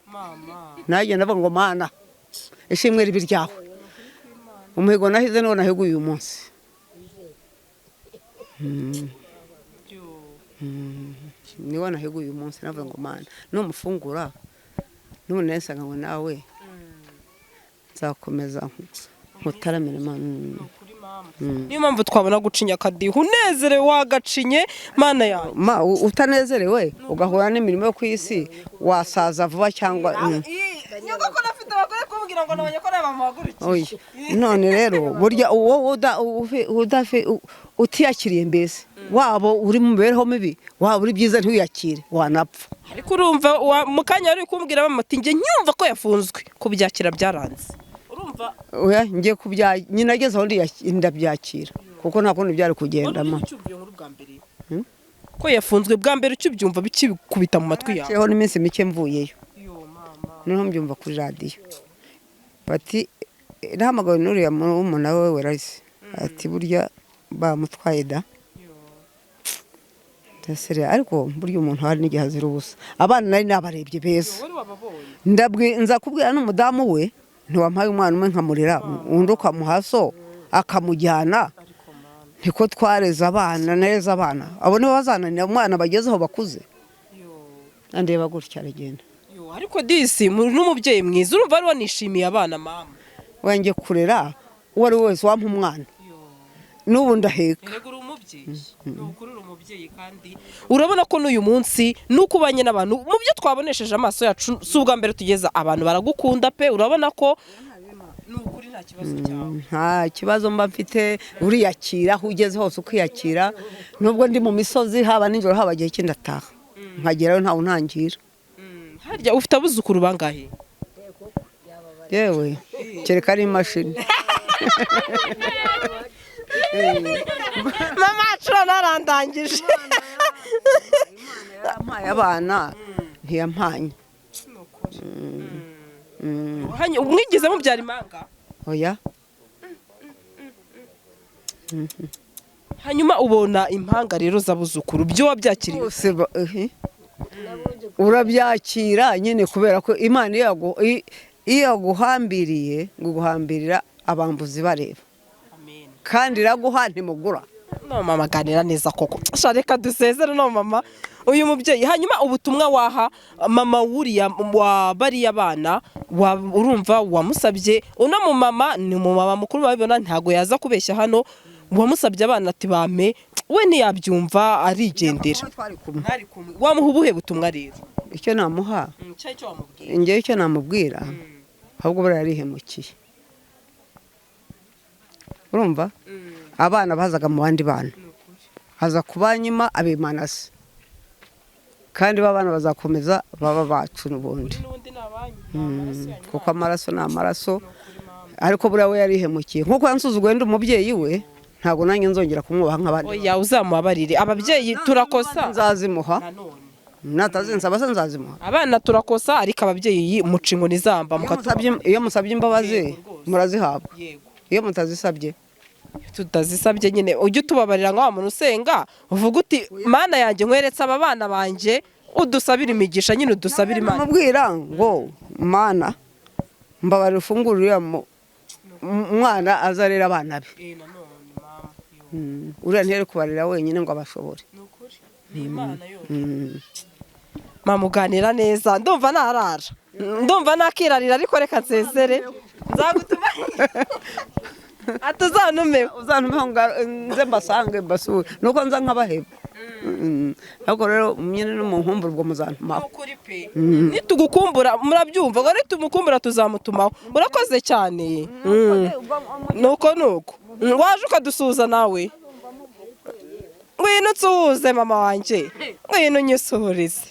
nagiye ndavuga ngo Mana ishimwe ribi ryaho umuhigo nahize none naheguye uyu munsi niwe naheguye uyu munsi navuga ngo mana numufungura n'ubu nesanga ngo nawe nzakomeza nkutaramira Imana. niyo mpamvu twabona gucinya akadiho unezerewe wagacinye mana yawe utanezerewe ugahura n'imirimo yo ku isi wasaza vuba cyangwa nyogoko nafite abagore kumbwira ngo nabonye ko bamuhagurukiye none rero burya uwo utiyakiriye mbese waba uri mu mibereho mibi waba uri byiza ntiyakire wanapfa. ariko urumva mu kanya wari kumbwira mama ati njye nyumva ko yafunzwe kubyakira byaranze urumva oya ngiye nyina ageze aho ndabyakira kuko nta kundi byari kugendamo ko yafunzwe bwa mbere ucyubyumva bikikubita mu matwi yawe cyeho n'iminsi mike mvuyeyo noneho mbyumva kuri radiyo bati nahamagawe n'uriya murumuna we Werayisi ati burya bamutwaye da ariko burya umuntu hari n'igihe azira ubusa abana nari nabarebye beza nza kubwira n'umudamu we ntiwampaye umwana umwe nkamurera undi ukamuha so akamujyana niko twareze abana neza abana abo nibo bazananira umwana bagezeho bakuze andeba gutya aragenda ariko disi n'umubyeyi mwiza urumva ari wanishimiye abana mama wenge kurera uwo ari wese wampa umwana n'ubu ndaheka kandi urabona ko n'uyu munsi nuko ubanye n'abantu mu byo twabonesheje amaso yacu si ubwa mbere tugeza abantu baragukunda pe urabona ko n'ukuri nta kibazo cyawe nta kibazo mba mfite uriyakira aho ugeze hose ukiyakira nubwo ndi mu misozi haba nijoro haba igihe cy'indataha nkagerayo ntawe untangira harya ufite abuzukuru bangahe yewe kereka ari imashini mama acura narandangije yampaye abana ntiyampanye mwigeze mubyara impanga oya hanyuma ubona impanga rero z'abuzukuru byo wabyakiriye urabyakira nyine kubera ko Imana iyo yaguhambiriye ngo guhambirira abambuzi bareba kandi iraguha ntimugura no mama ganira neza koko reka dusezere no mama uyu mubyeyi hanyuma ubutumwa waha mama wuriya wa bariya bana urumva wamusabye uno mu mama ni mu mama mukuru babibona ntago yaza kubeshya hano wamusabye abana ati bame we ntiyabyumva arigendera wamuha ubuhe butumwa rero icyo namuha njyewe icyo namubwira ahubwo buriya yarihemukiye urumva abana bazaga mu bandi bana haza kubanyima abimanase kandi babana bazakomeza baba bacu n'ubundi kuko amaraso ni amaraso ariko buriya we yarihemukiye nkuko yansuzuguye ndi umubyeyi we ntabwo nanjye nzongera kumwubaha nk'abandi oya uzamubabarire ababyeyi turakosa nzazimuha natazinsaba se nzazimuha abana turakosa ariko ababyeyi muca inkoni zamba iyo musabye imbabazi murazihabwa iyo mutazisabye tutazisabye nyine ujye utubabarira nka wa muntu usenga uvuga uti mana yanjye nkweretse aba bana banjye udusabira imigisha nyine udusabira imana mubwira ngo mana mbabarira ufungure uriya umwana azarera abana be uriya ntiyari kubarira wenyine ngo abashobore mama uganira neza ndumva narara ndumva nakirarira ariko reka nsezere nzagutuma atuzantumeho uzantumeho nze mbasange mbasure nuko nza nk'abaheba ariko rero nyine no mu nkumbura ubwo muzantumaho nitugukumbura murabyumva ngo nitumukumbura tuzamutumaho urakoze cyane nuko waje ukadusuhuza nawe ngwino utsuhuze mama wanjye ngwino unyisuhurize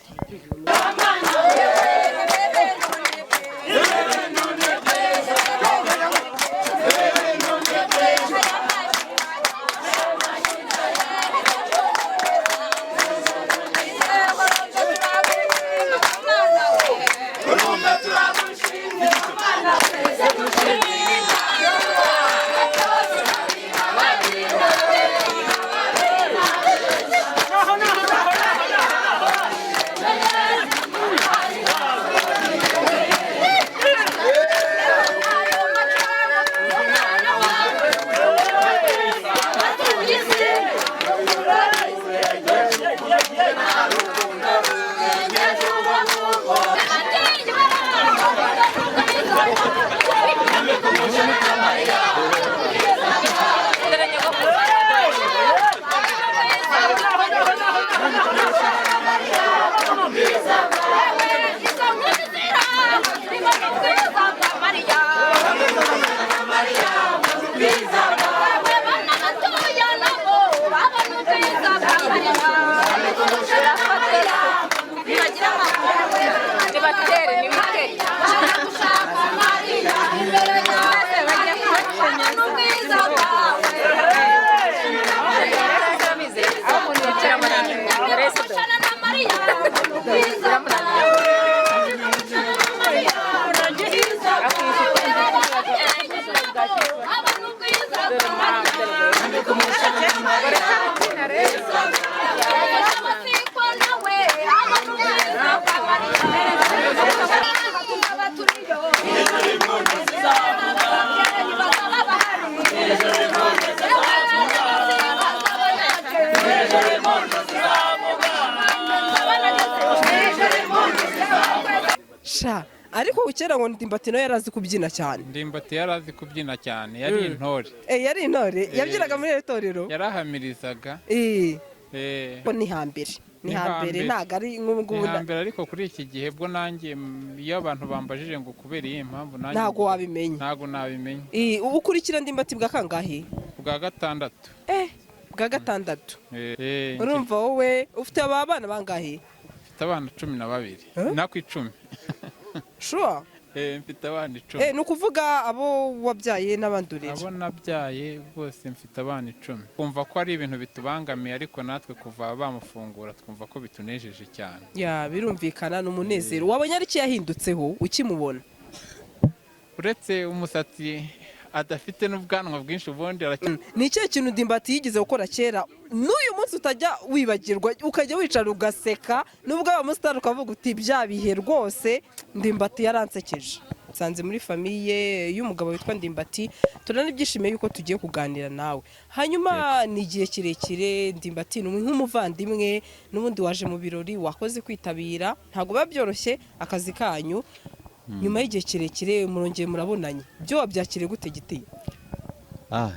ariko kera ngo Ndimbati nawe yarazi kubyina cyane. Ndimbati yarazi kubyina cyane, yari intore. Yari intore, yabyinaga muri itorero. Yarahamirizaga. Ko ni hambere. Ni hambere ntago ari nk'ubungubu. Ni hambere ariko kuri iki gihe bwo nanjye iyo abantu bambajije ngo kubera iyi mpamvu nanjye ntago wabimenya. Ntago nabimenya. Ukurikira Ndimbati bwa kangahe? Bwa gatandatu. Bwa gatandatu. Urumva wowe ufite abana bangahe? Mfite abana 12. Nako 10. Sure. Mfite abana 10. Ni ukuvuga abo wabyaye n'abandurije. Abo nabyaye bose mfite abana 10. Kumva ko ari ibintu bitubangamiye ariko natwe kuva bamufungura twumva ko bitunejeje cyane. Birumvikana n'umunezero. Wabonye ari iki yahindutseho ukimubona? Uretse umusatsi adafite n'ubwanwa bwinshi ubundi ni ikihe kintu Ndimbati yigeze gukora kera n'uyu munsi utajya wibagirwa ukajya wicara ugaseka nubwo abamusitari ukavuga uti bya bihe rwose Ndimbati yaransekeje? Sanze muri famiye y'umugabo witwa Ndimbati turana ibyishimiye yuko tugiye kuganira nawe. Hanyuma ni igihe kirekire Ndimbati nk'umuvandimwe n'ubundi waje mu birori wakoze kwitabira ntago biba byoroshye akazi kanyu. Nyuma y'igihe kirekire murongeye murabonanye byo wabyakire gute Giti?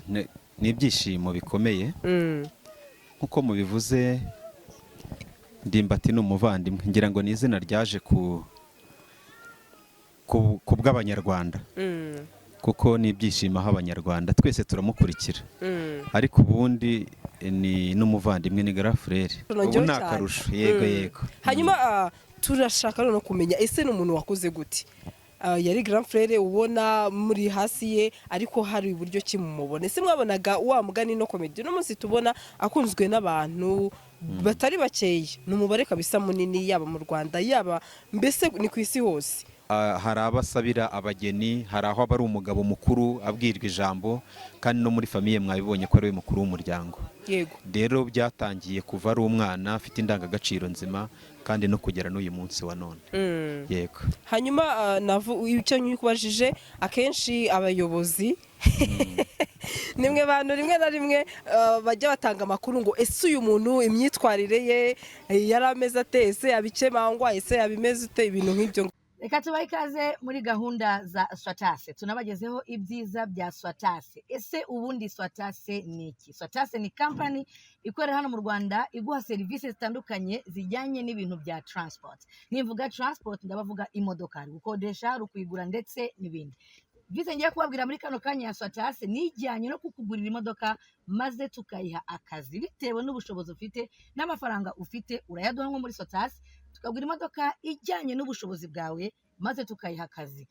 Ni ibyishimo bikomeye nkuko mubivuze. Ndimbati ni umuvandimwe, ngira ngo ni izina ryaje ku bw'abanyarwanda kuko ni ibyishimo aho abanyarwanda twese turamukurikira, ariko ubundi ni n'umuvandimwe, ni grand frère, ubu ni akarusho. Yego. Hanyuma turashaka no kumenya ese n'umuntu wakoze gute? Yari grand frère ubona muri hasi ye ariko hari uburyo kimumubone. Ese mwabonaga wa mugani no comedy no munsi tubona akunzwe n'abantu batari bakeye, n'umubare kabisa munini yaba mu Rwanda yaba mbese ni ku isi hose. Hari abasabira abageni, hari aho aba ari umugabo mukuru abwirwa ijambo, kandi no muri famiye mwabibonye ko ari we mukuru w'umuryango. Yego. Rero byatangiye kuva ari umwana afite indangagaciro nzima kandi no kugera n'uyu munsi wa none. Yego. Hanyuma icyo nyikubajije akenshi abayobozi nimwe bantu rimwe na rimwe bajya batanga amakuru ngo ese uyu muntu imyitwarire ye yarameze atese abikemangwa ese abimeze ute ibintu nk'ibyo. Reka tubahe ikaze muri gahunda za Swatase. Tunabagezeho ibyiza bya Swatase. Ese ubundi Swatase ni iki? Swatase ni company ikorera hano mu Rwanda iguha serivisi zitandukanye zijyanye n'ibintu bya transport. Nivuga transport ndabavuga imodoka, gukodesha, rukuyigura ndetse n'ibindi. Vise ngiye kubabwira muri kano kanya ya Swatase nijyanye no kukugurira imodoka maze tukayiha akazi bitewe n'ubushobozi ufite n'amafaranga ufite. Urayaduha nko muri Swatase tukagura imodoka ijyanye n'ubushobozi bwawe maze tukayiha akazi,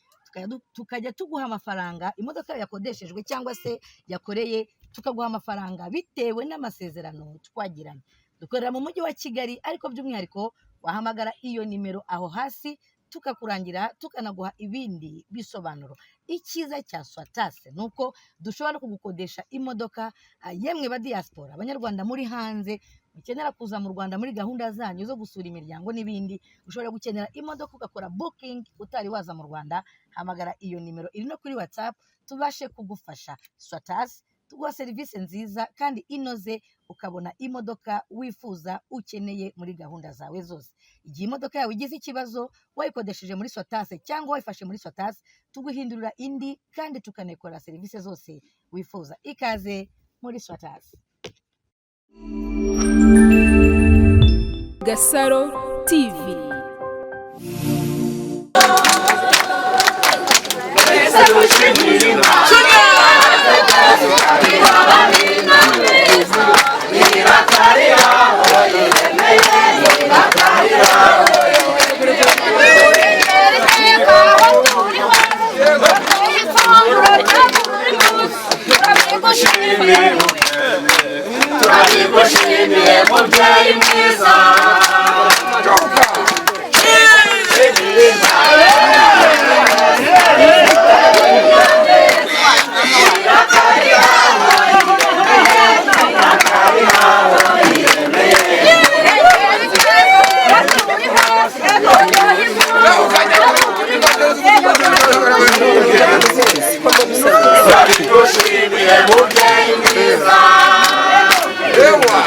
tukajya tuguha amafaranga imodoka yakodeshejwe cyangwa se yakoreye, tukaguha amafaranga bitewe n'amasezerano twagiranye. Dukorera mu mujyi wa Kigali ariko by'umwihariko wahamagara iyo nimero aho hasi tukakurangira tukanaguha ibindi bisobanuro. Icyiza cya Swatase nuko dushobora kugukodesha imodoka. Yemwe ba diaspora abanyarwanda muri hanze ukenera kuza mu Rwanda muri gahunda zanyu zo gusura imiryango n'ibindi, ushobora gukenera imodoka ugakora booking utari waza mu Rwanda, hamagara iyo nimero iri no kuri WhatsApp tubashe kugufasha. Swatase tuguha serivisi nziza kandi inoze, ukabona imodoka wifuza ukeneye muri gahunda zawe zose. Igihe imodoka yawe igize ikibazo wayikodesheje muri Swatase cyangwa wayifashe muri Swatase, tuguhindurira indi kandi tukanekora serivisi zose wifuza. Ikaze muri Swatase. Gasaro TV. Turabigushimiye mubyeyi mwiza. Turabigushimiye mubyeyi mwiza. Ewa!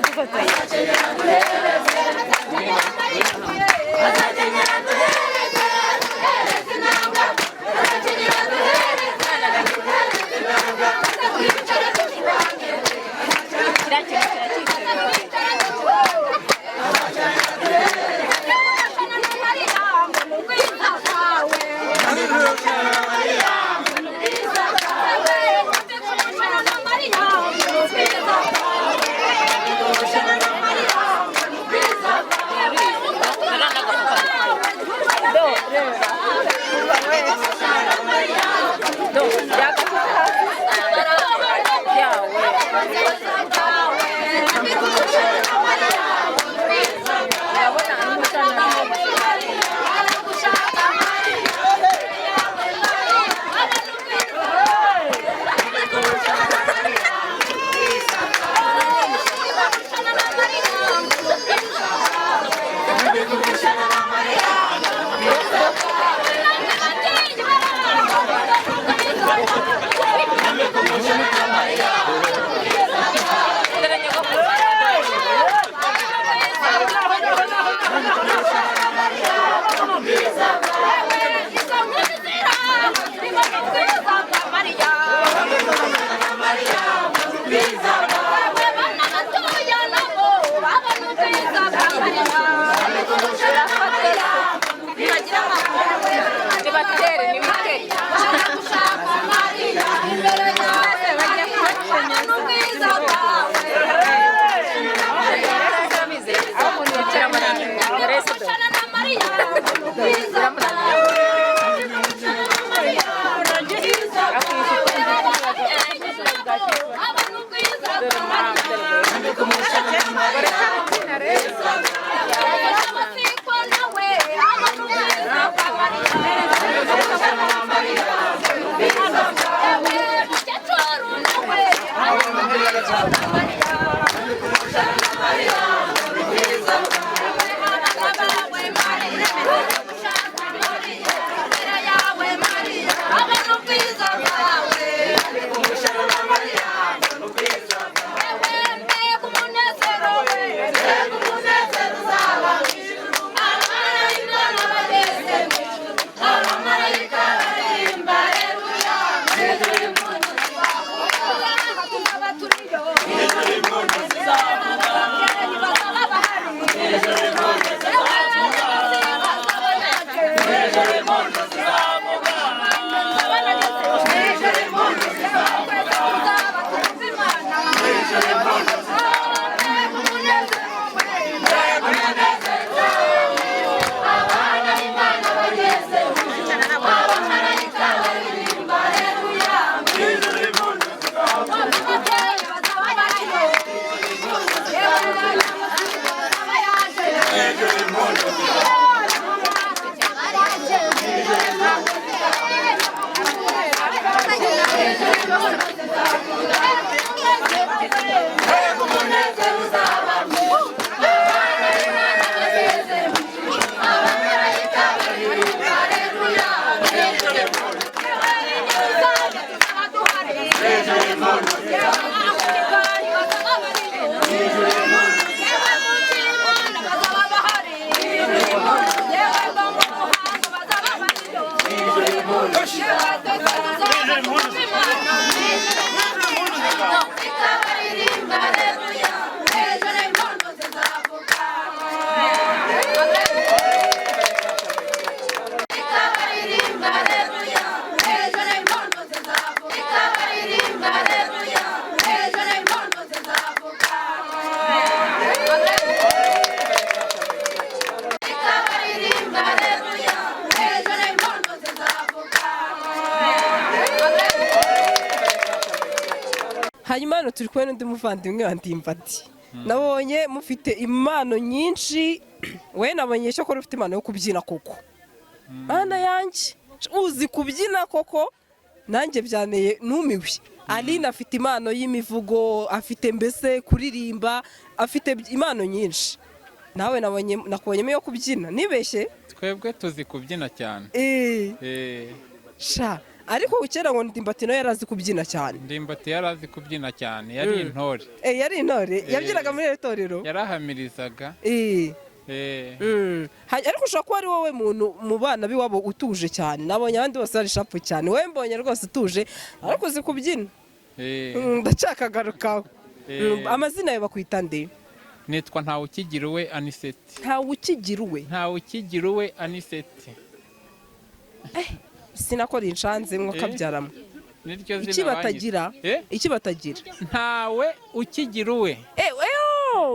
Para hanyuma hano turi kumwe n'undi muvandimwe wa Ndimbati nabonye mufite impano nyinshi we nabonye cyo ko ufite impano yo kubyina koko bana yanjye uzi kubyina koko nanjye byaneye numiwe Aline afite impano y'imivugo afite mbese kuririmba afite impano nyinshi nawe nakubonyemo yo kubyina nibeshye twebwe tuzi kubyina cyane sha ariko ukera ngo Ndimbati no yarazi kubyina cyane Ndimbati yarazi kubyina cyane yari intore yari intore yabyinaga muri itorero yarahamirizaga ariko ushobora kuba ari wowe muntu mu bana b'iwabo utuje cyane nabonye abandi bose bari shapu cyane wowe mbonye rwose utuje ariko uzi kubyina ndacakagarukaho amazina yawe bakwita nde nitwa Ntawukigiriwe Aniseti Ntawukigiriwe Aniseti sinakora inshanze mwo kabyaramo iki batagira ntawe ukigiriwe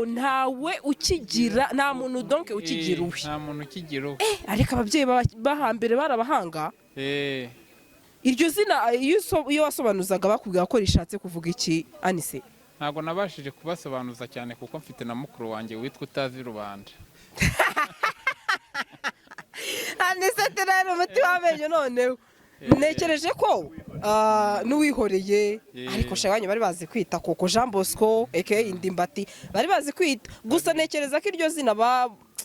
ntawe ukigira nta muntu donke ukigiriwe nta muntu ukigiriwe ariko ababyeyi bahambere barabahanga iryo zina iyo wasobanuzaga bakubwira ko rishatse kuvuga iki Anise ntabwo nabashije kubasobanuza cyane kuko mfite na mukuru wanjye witwa Utazi Rubanda Anisete rero umuti w'amenyo noneho nekereje ko n'uwihoreye ariko shawanye bari bazi kwita koko Jean Bosco Ndimbati bari bazi kwita gusa nekereza ko iryo zina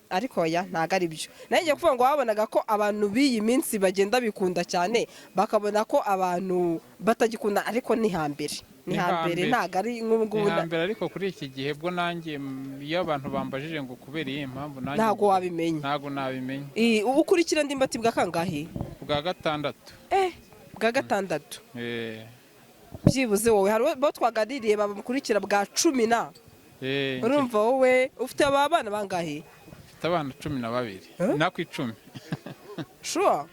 ariko ya ntago ari byo nanjye kuvuga ngo wabonaga ko abantu b'iyi minsi bagenda bikunda cyane bakabona ko abantu batagikunda ariko ni hambere ntago ari nk'ubwo ariko kuri iki gihe bwo nanjye iyo abantu bambajije ngo kubera iyi mpamvu nanjye ntago wabimenya ntago nabimenya ukurikira Ndimbati bwa kangahe bwa gatandatu bwa gatandatu byibuze wowe hari bo twaganiriye bamukurikira bwa 10 urumva wowe ufite abana bangahe abana 12 nako 10 sure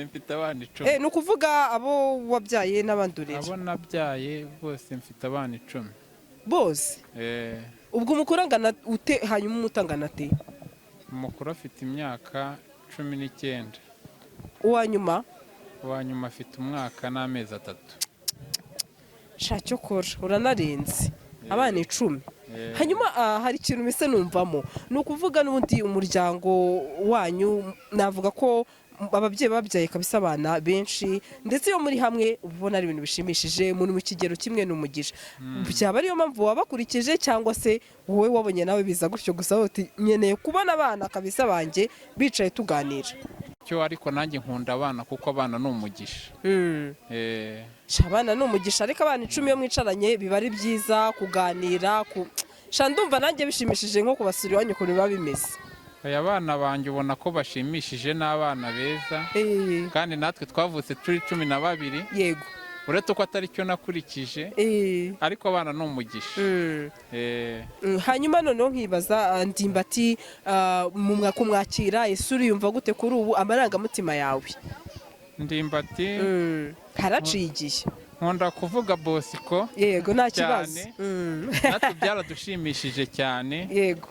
mfite abana 10 ni ukuvuga abo wabyaye n'abandurira abo nabyaye bose mfite abana 10 bose ubwo umukuru angana ute hanyuma umutangana ate umukuru afite imyaka 19 uwa nyuma afite umwaka n'amezi 3 shacyo kora uranarenze abana 10 hanyuma hari ikintu mise numvamo ni ukuvuga n'ubundi umuryango wanyu navuga ko ababyeyi babyaye kabisa abana benshi ndetse iyo muri hamwe ubona ari ibintu bishimishije umuntu mu kigero kimwe n'umugisha byaba ariyo mpamvu wabakurikije cyangwa se wowe wabonye nawe biza gutyo gusa uti nkeneye kubona abana kabisa banjye bicaye tuganira cyo ariko nanjye nkunda abana kuko abana ni umugisha abana ni umugisha ariko abana 10 yo mwicaranye biba ari byiza kuganira ndumva nanjye bishimishije nko kubasura iwanyu ukuntu biba bimeze aya bana banjye ubona ko bashimishije n'abana beza kandi natwe twavutse turi 12 yego uretse ko atari cyo nakurikije ariko abana ni umugisha hanyuma noneho nkibaza Ndimbati kumwakira isuri yumva gute kuri ubu amarangamutima yawe Ndimbati haraciye igihe nkunda kuvuga Bosco yego nta kibazo natwe byaradushimishije cyane yego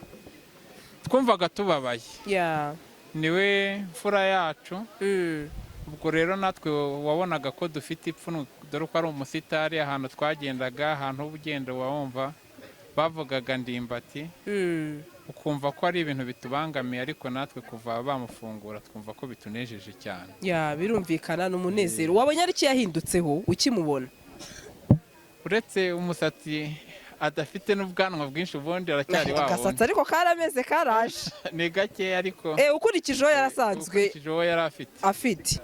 twumvaga tubabaye niwe mfura yacu ubwo rero natwe wabonaga ko dufite ipfunwe dore ko ari umusitari ahantu twagendaga ahantu ugenda wumva bavugaga ndimbati ukumva ko ari ibintu bitubangamiye ariko natwe kuva bamufungura twumva ko bitunejeje cyane. Ya birumvikana n'umunezero. Wabonye ari yahindutseho ukimubona? Uretse umusatsi adafite n'ubwanwa bwinshi ubundi aracyari wawo. Agasatsi ariko karameze karaje. Ni gake ariko ukurikijeho yarasanzwe. Ukurikijeho afite.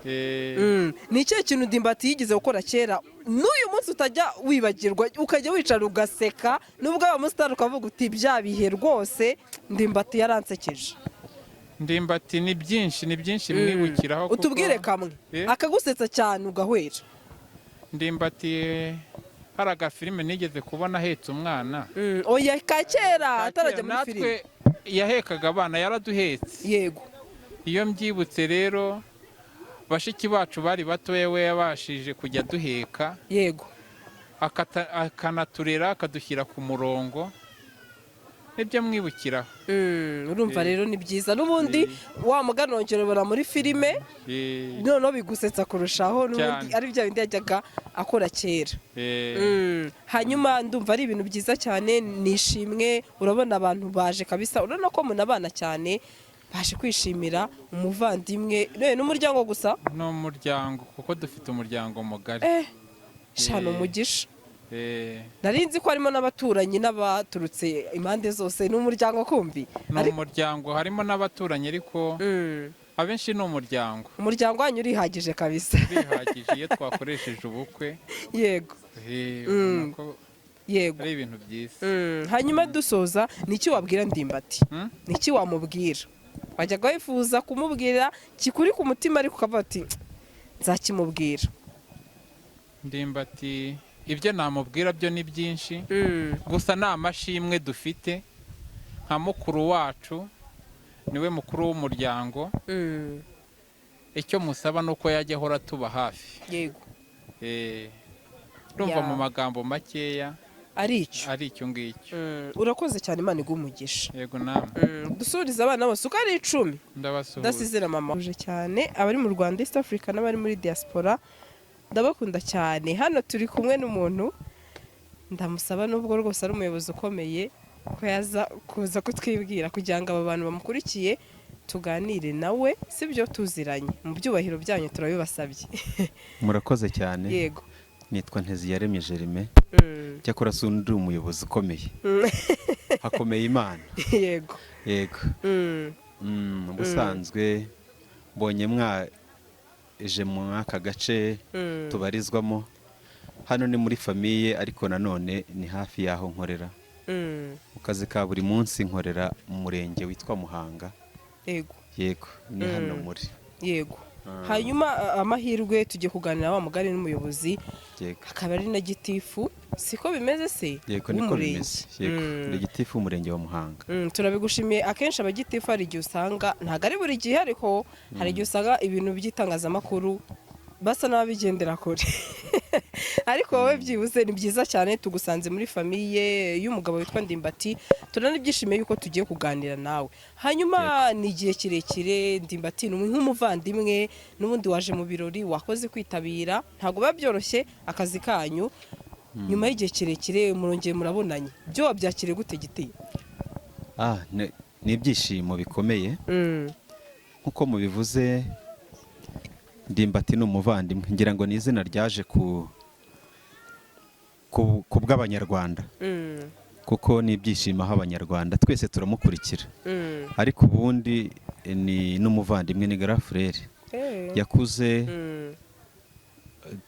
Ni cyo kintu ndimbati yigeze gukora kera. N'uyu munsi utajya wibagirwa ukajya wicara ugaseka nubwo aba musitari ukavuga uti bya bihe rwose ndimbati yaransekeje. Ndimbati ni byinshi mwibukiraho kuko utubwire kamwe akagusetsa cyane ugahwera. Ndimbati hari agafilime nigeze kubona ahetse umwana. Oya kera atarajya muri filime. Natwe yahekaga abana yaraduhetse. Yego. Iyo mbyibutse rero bashiki bacu bari batoya we yabashije kujya duheka. Yego. Akanaturera akadushyira ku murongo. Nibyo mwibukiraho. Urumva rero ni byiza n'ubundi wa muganongera muri filime noneho bigusetsa kurushaho n'ubundi ari bya bindi yajyaga akora kera. Hanyuma ndumva ari ibintu byiza cyane nishimwe urabona abantu baje kabisa urabona ko munabana cyane baje kwishimira umuvandimwe n'umuryango gusa n'umuryango kuko dufite umuryango mugari. Shano umugisha. Narinzi ko harimo n'abaturanyi n'abaturutse impande zose n'umuryango kumbi. N'umuryango harimo n'abaturanyi ariko abenshi ni umuryango. Umuryango wanyu urihagije kabisa. Urihagije iyo twakoresheje ubukwe. Yego. Yego. Ari ibintu byiza. Hanyuma dusoza niki wabwira ndimbati? Niki wamubwira? Wajyaga wifuza kumubwira kikuri ku mutima ariko ukavuga ati nzakimubwira. Ndimbati ibyo namubwira byo ni byinshi gusa nta mashimwe dufite nka mukuru wacu niwe mukuru w'umuryango. Icyo musaba nuko yajya ahora tuba hafi. Yego. Urumva mu magambo makeya ari icyo ngicyo. Urakoze cyane Imana igumugisha. Yego namwe. Dusuriza abana bose uko ari 10. Ndabasuhuza. Ndasizera mama. Uje cyane abari mu Rwanda East Africa n'abari muri diaspora. Ndabakunda cyane. Hano turi kumwe n'umuntu ndamusaba nubwo rwose ari umuyobozi ukomeye ko yaza kuza kutwibwira kugira ngo aba bantu bamukurikiye tuganire nawe sibyo tuziranye mu byubahiro byanyu turabibasabye. Murakoze cyane. Yego. Nitwa Nteziyaremye Jerime. Cyakora sundi umuyobozi ukomeye. Hakomeye Imana. Yego. Yego. Busanzwe mbonye eje mu aka gace tubarizwamo hano ni muri famiye ariko nanone ni hafi y'aho nkorera. Mu kazi ka buri munsi nkorera mu murenge witwa Muhanga. Yego ni hano muri. Yego. Hanyuma amahirwe tujye kuganira wa mugari n'umuyobozi akaba ari na gitifu siko bimeze se? Yego niko bimeze. Yego ni gitifu umurenge wa Muhanga. Turabigushimiye akenshi abagitifu hari igihe usanga ntago ari buri gihe ariko hari igihe usanga ibintu by'itangazamakuru basa n'ababigendera kure ariko wowe byibuze ni byiza cyane tugusanze muri famiye y'umugabo witwa Ndimbati turanibyishimiye yuko tugiye kuganira nawe. Hanyuma ni igihe kirekire Ndimbati nk'umuvandimwe n'ubundi waje mu birori wakoze kwitabira ntago babyoroshye akazi kanyu nyuma y'igihe kirekire murongeye murabonanye byo wabyakire gute giteye? Ni ibyishimo bikomeye nkuko mubivuze. Ndimbati ni umuvandimwe ngira ngo ni izina ryaje ku bw'abanyarwanda kuko ni ibyishimo aho abanyarwanda twese turamukurikira ariko ubundi ni n'umuvandimwe ni grand frère yakuze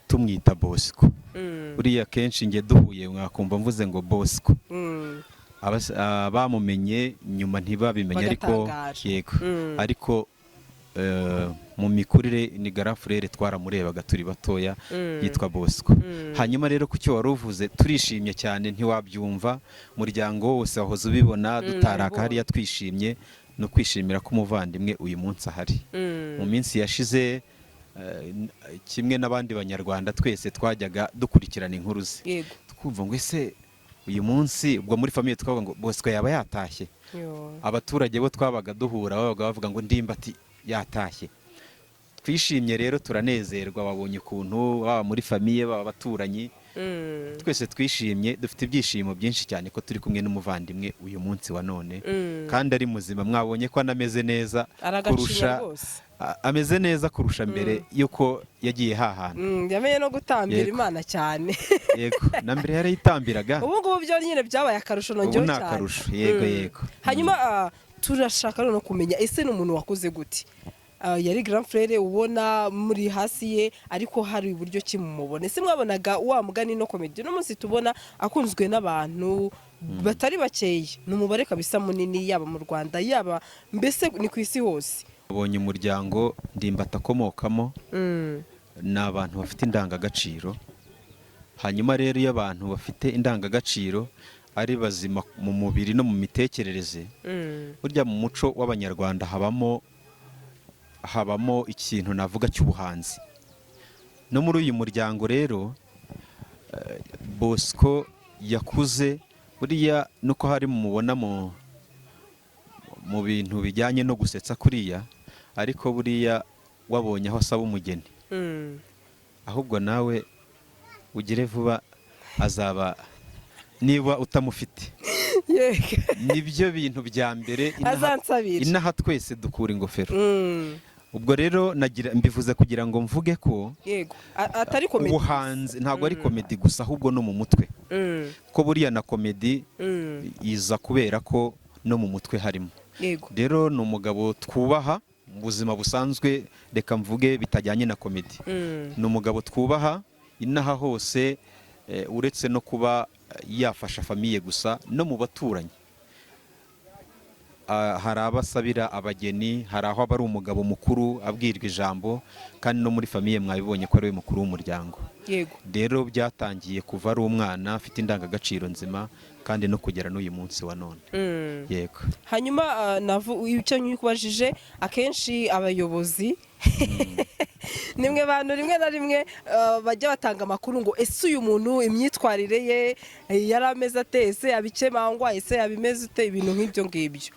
tumwita Bosco. Buriya kenshi nge duhuye mwakumva mvuze ngo Bosco. Abamumenye nyuma ntibabimenye ariko yego ariko mu mikurire ni grand frère twaramurebaga turi batoya yitwa Bosco. Hanyuma rero ku cyo waruvuze turishimye cyane ntiwabyumva umuryango wose wahoze ubibona dutaraka hariya twishimye no kwishimira ko umuvandimwe uyu munsi ahari. Mu minsi yashize kimwe n'abandi banyarwanda twese twajyaga dukurikirana inkuru ze twumva ngo ese uyu munsi ubwo muri famiye twavuga ngo Bosco yaba yatashye. Abaturage bo twabaga duhura bavuga ngo Ndimbati yatashye. Twishimye rero turanezerwa babonye ukuntu baba muri famiye baba baturanyi twese twishimye dufite ibyishimo byinshi cyane ko turi kumwe n'umuvandimwe uyu munsi wa none kandi ari muzima. Mwabonye ko anameze neza kurusha ameze neza kurusha mbere yuko yagiye hahana. Yamenye no gutambira Imana cyane. Yego, na mbere yarayitambiraga. Ubu ngubu byo nyine byabaye akarusho nongeho cyane. Akarusho, yego. Hanyuma turashaka no kumenya ese n'umuntu wakoze gute? Yari grand frère ubona muri hasi ye ariko hari uburyo kimumubone. Ese mwabonaga wa mugani no comedy no munsi tubona akunzwe n'abantu batari bakeye. N'umubare kabisa munini yaba mu Rwanda yaba mbese ni ku isi hose. Abonye umuryango Ndimbati akomokamo ni abantu bafite indangagaciro. Hanyuma rero iyo abantu bafite indangagaciro ari bazima mu mubiri no mu mitekerereze, burya mu muco w'Abanyarwanda habamo ikintu navuga cy'ubuhanzi. No muri uyu muryango rero Bosco yakuze buriya nuko hari mubona mu bintu bijyanye no gusetsa kuriya, ariko buriya wabonye aho asaba umugeni. Ahubwo nawe ugire vuba azaba niba utamufite. Nibyo bintu bya mbere inaha twese dukura ingofero. Ubwo rero mbivuze kugira ngo mvuge ko atari comedy ubuhanzi ntabwo ari comedy gusa ahubwo no mu mutwe. Ko buriya na comedy iza kubera ko no mu mutwe harimo. Rero ni umugabo twubaha mu buzima busanzwe, reka mvuge bitajyanye na comedy. Ni umugabo twubaha inaha hose, uretse no kuba yafasha famiye gusa no mu baturanyi. Hari abasabira abageni, hari aho aba ari umugabo mukuru abwirwa ijambo, kandi no muri famiye mwabibonye ko ari we mukuru w'umuryango. Rero byatangiye kuva ari umwana afite indangagaciro nzima kandi no kugera n'uyu munsi wa none. Yego. Hanyuma icyo nyikubajije akenshi abayobozi nimwe bantu rimwe na rimwe bajya batanga amakuru ngo ese uyu muntu imyitwarire ye yari ameze atese abikemangwa ese abimeze ute ibintu nk'ibyo ngibyo.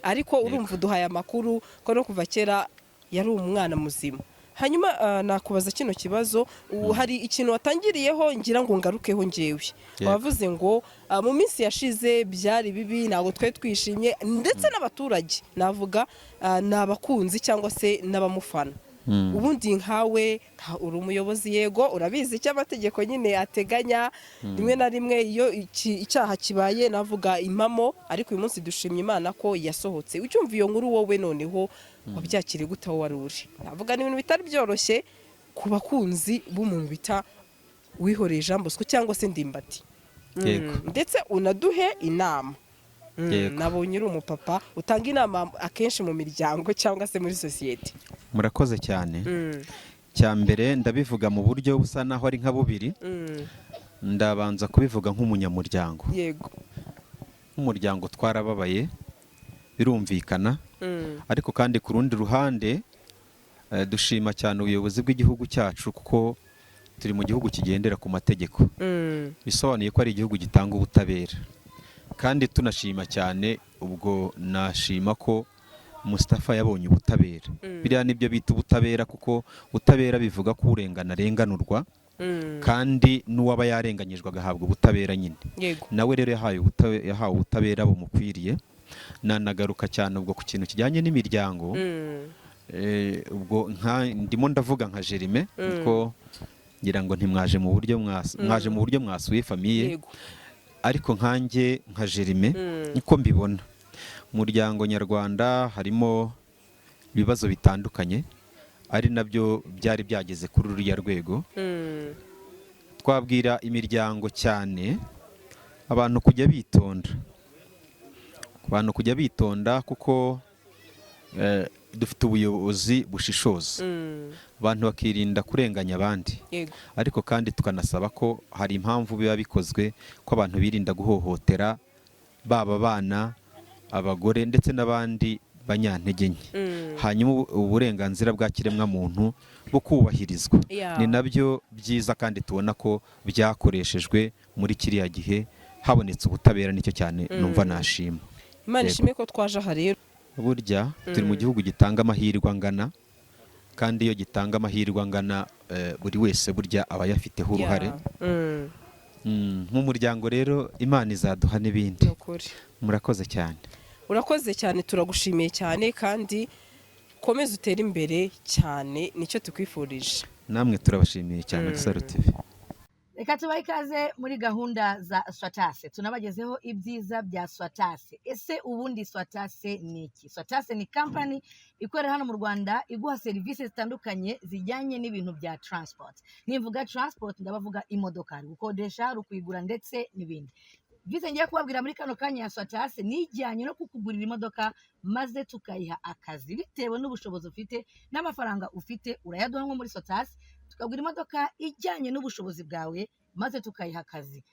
Ariko urumva uduhaye amakuru ko no kuva kera yari umwana muzima. Hanyuma nakubaza kino kibazo, hari ikintu watangiriyeho ngira ngo ngarukeho ngewe. Wavuze ngo mu minsi yashize byari bibi ntabwo twe twishimye, ndetse n'abaturage navuga n'abakunzi cyangwa se n'abamufana. Ubundi nkawe uri umuyobozi, yego urabizi icyo amategeko nyine ateganya. Rimwe na rimwe iyo icyaha kibaye navuga impamo, ariko uyu munsi dushimye Imana ko yasohotse. Ucyumva iyo nkuru wowe noneho wabyakire gute aho wari uri? Navuga ni ibintu bitari byoroshye ku bakunzi b'umuntu bita Uwihoreye Jean Bosco cyangwa se Ndimbati. Ndetse unaduhe inama. Nabonye uri umupapa utanga inama akenshi mu miryango cyangwa se muri sosiyete. Murakoze cyane. Cya mbere ndabivuga mu buryo busa naho ari nka bubiri. Ndabanza kubivuga nk'umunyamuryango. Yego. Nk'umuryango twarababaye birumvikana, ariko kandi ku rundi ruhande dushima cyane ubuyobozi bw'igihugu cyacu kuko turi mu gihugu kigendera ku mategeko. Bisobanuye ko ari igihugu gitanga ubutabera. Kandi tunashima cyane, ubwo nashima ko Mustafa yabonye ubutabera. Biriya nibyo bita ubutabera, kuko ubutabera bivuga ko urengana arenganurwa, kandi n'uwaba yarenganyijwe agahabwa ubutabera nyine. Nawe rero yahawe ubutabera bumukwiriye. Nanagaruka cyane ubwo ku kintu kijyanye n'imiryango. Ubwo ndimo ndavuga nka Jerime, kuko ngira ngo ntimwaje mu buryo mwasuye famiye. Ariko nkanjye nka Jerime niko mbibona, umuryango nyarwanda harimo ibibazo bitandukanye, ari nabyo byari byageze kuri ruriya rwego. Twabwira imiryango cyane abantu kujya bitonda, kuko dufite ubuyobozi bushishoza. Abantu bakirinda kurenganya abandi. Ariko kandi tukanasaba ko hari impamvu biba bikozwe, ko abantu birinda guhohotera baba abana, abagore ndetse n'abandi banyantege nke. Hanyuma uburenganzira bwa kiremwamuntu bukubahirizwa. Ni nabyo byiza kandi tubona ko byakoreshejwe muri kiriya gihe, habonetse ubutabera. Nicyo cyane numva nashima. Imana ishimwe ko twaje aha rero. Burya turi mu gihugu gitanga amahirwe angana, kandi iyo gitanga amahirwe angana buri wese burya aba yafiteho uruhare nk'umuryango rero Imana izaduha n'ibindi. Murakoze cyane. Urakoze cyane, turagushimiye cyane kandi komeza utere imbere cyane, nicyo tukwifurije. Namwe turabashimiye cyane Gasaro TV. Reka tubahe ikaze muri gahunda za Swatase. Tunabagezeho ibyiza bya Swatase. Ese ubundi Swatase ni iki? Swatase ni company ikorera hano mu Rwanda, iguha serivisi zitandukanye zijyanye n'ibintu bya transport. Nivuga transport ndabavuga imodoka, gukodesha, rukuyigura ndetse n'ibindi. Vise ngiye kubabwira muri kano kanya ya Swatase nijyanye no kukugurira imodoka maze tukayiha akazi bitewe n'ubushobozi ufite n'amafaranga ufite, urayaduha nko muri Swatase tukagura imodoka ijyanye n'ubushobozi bwawe maze tukayiha akazi,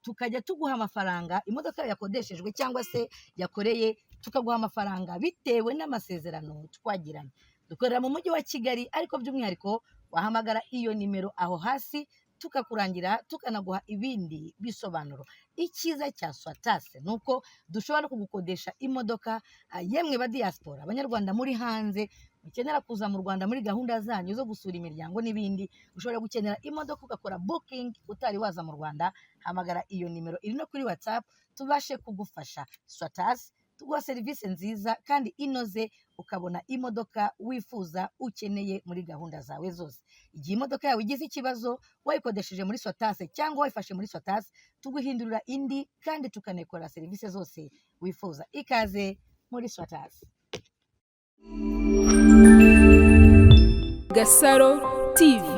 tukajya tuguha amafaranga imodoka yakodeshejwe cyangwa se yakoreye, tukaguha amafaranga bitewe n'amasezerano twagiranye. Dukorera mu mujyi wa Kigali, ariko by'umwihariko wahamagara iyo nimero aho hasi tukakurangira tukanaguha ibindi bisobanuro. Icyiza cya Swatase nuko dushobora kugukodesha imodoka, yemwe ba diaspora abanyarwanda muri hanze ukenera kuza mu Rwanda muri gahunda zanyu zo gusura imiryango n'ibindi, ushobora gukenera imodoka ugakora booking utari waza mu Rwanda, hamagara iyo nimero iri no kuri WhatsApp tubashe kugufasha. Swatase tuguha serivisi nziza kandi inoze, ukabona imodoka wifuza ukeneye muri gahunda zawe zose. Igihe imodoka yawe igize ikibazo wayikodesheje muri Swatase cyangwa wayifashe muri Swatase, tuguhindurira indi kandi tukanekora serivisi zose wifuza. Ikaze muri Swatase. Gasaro TV.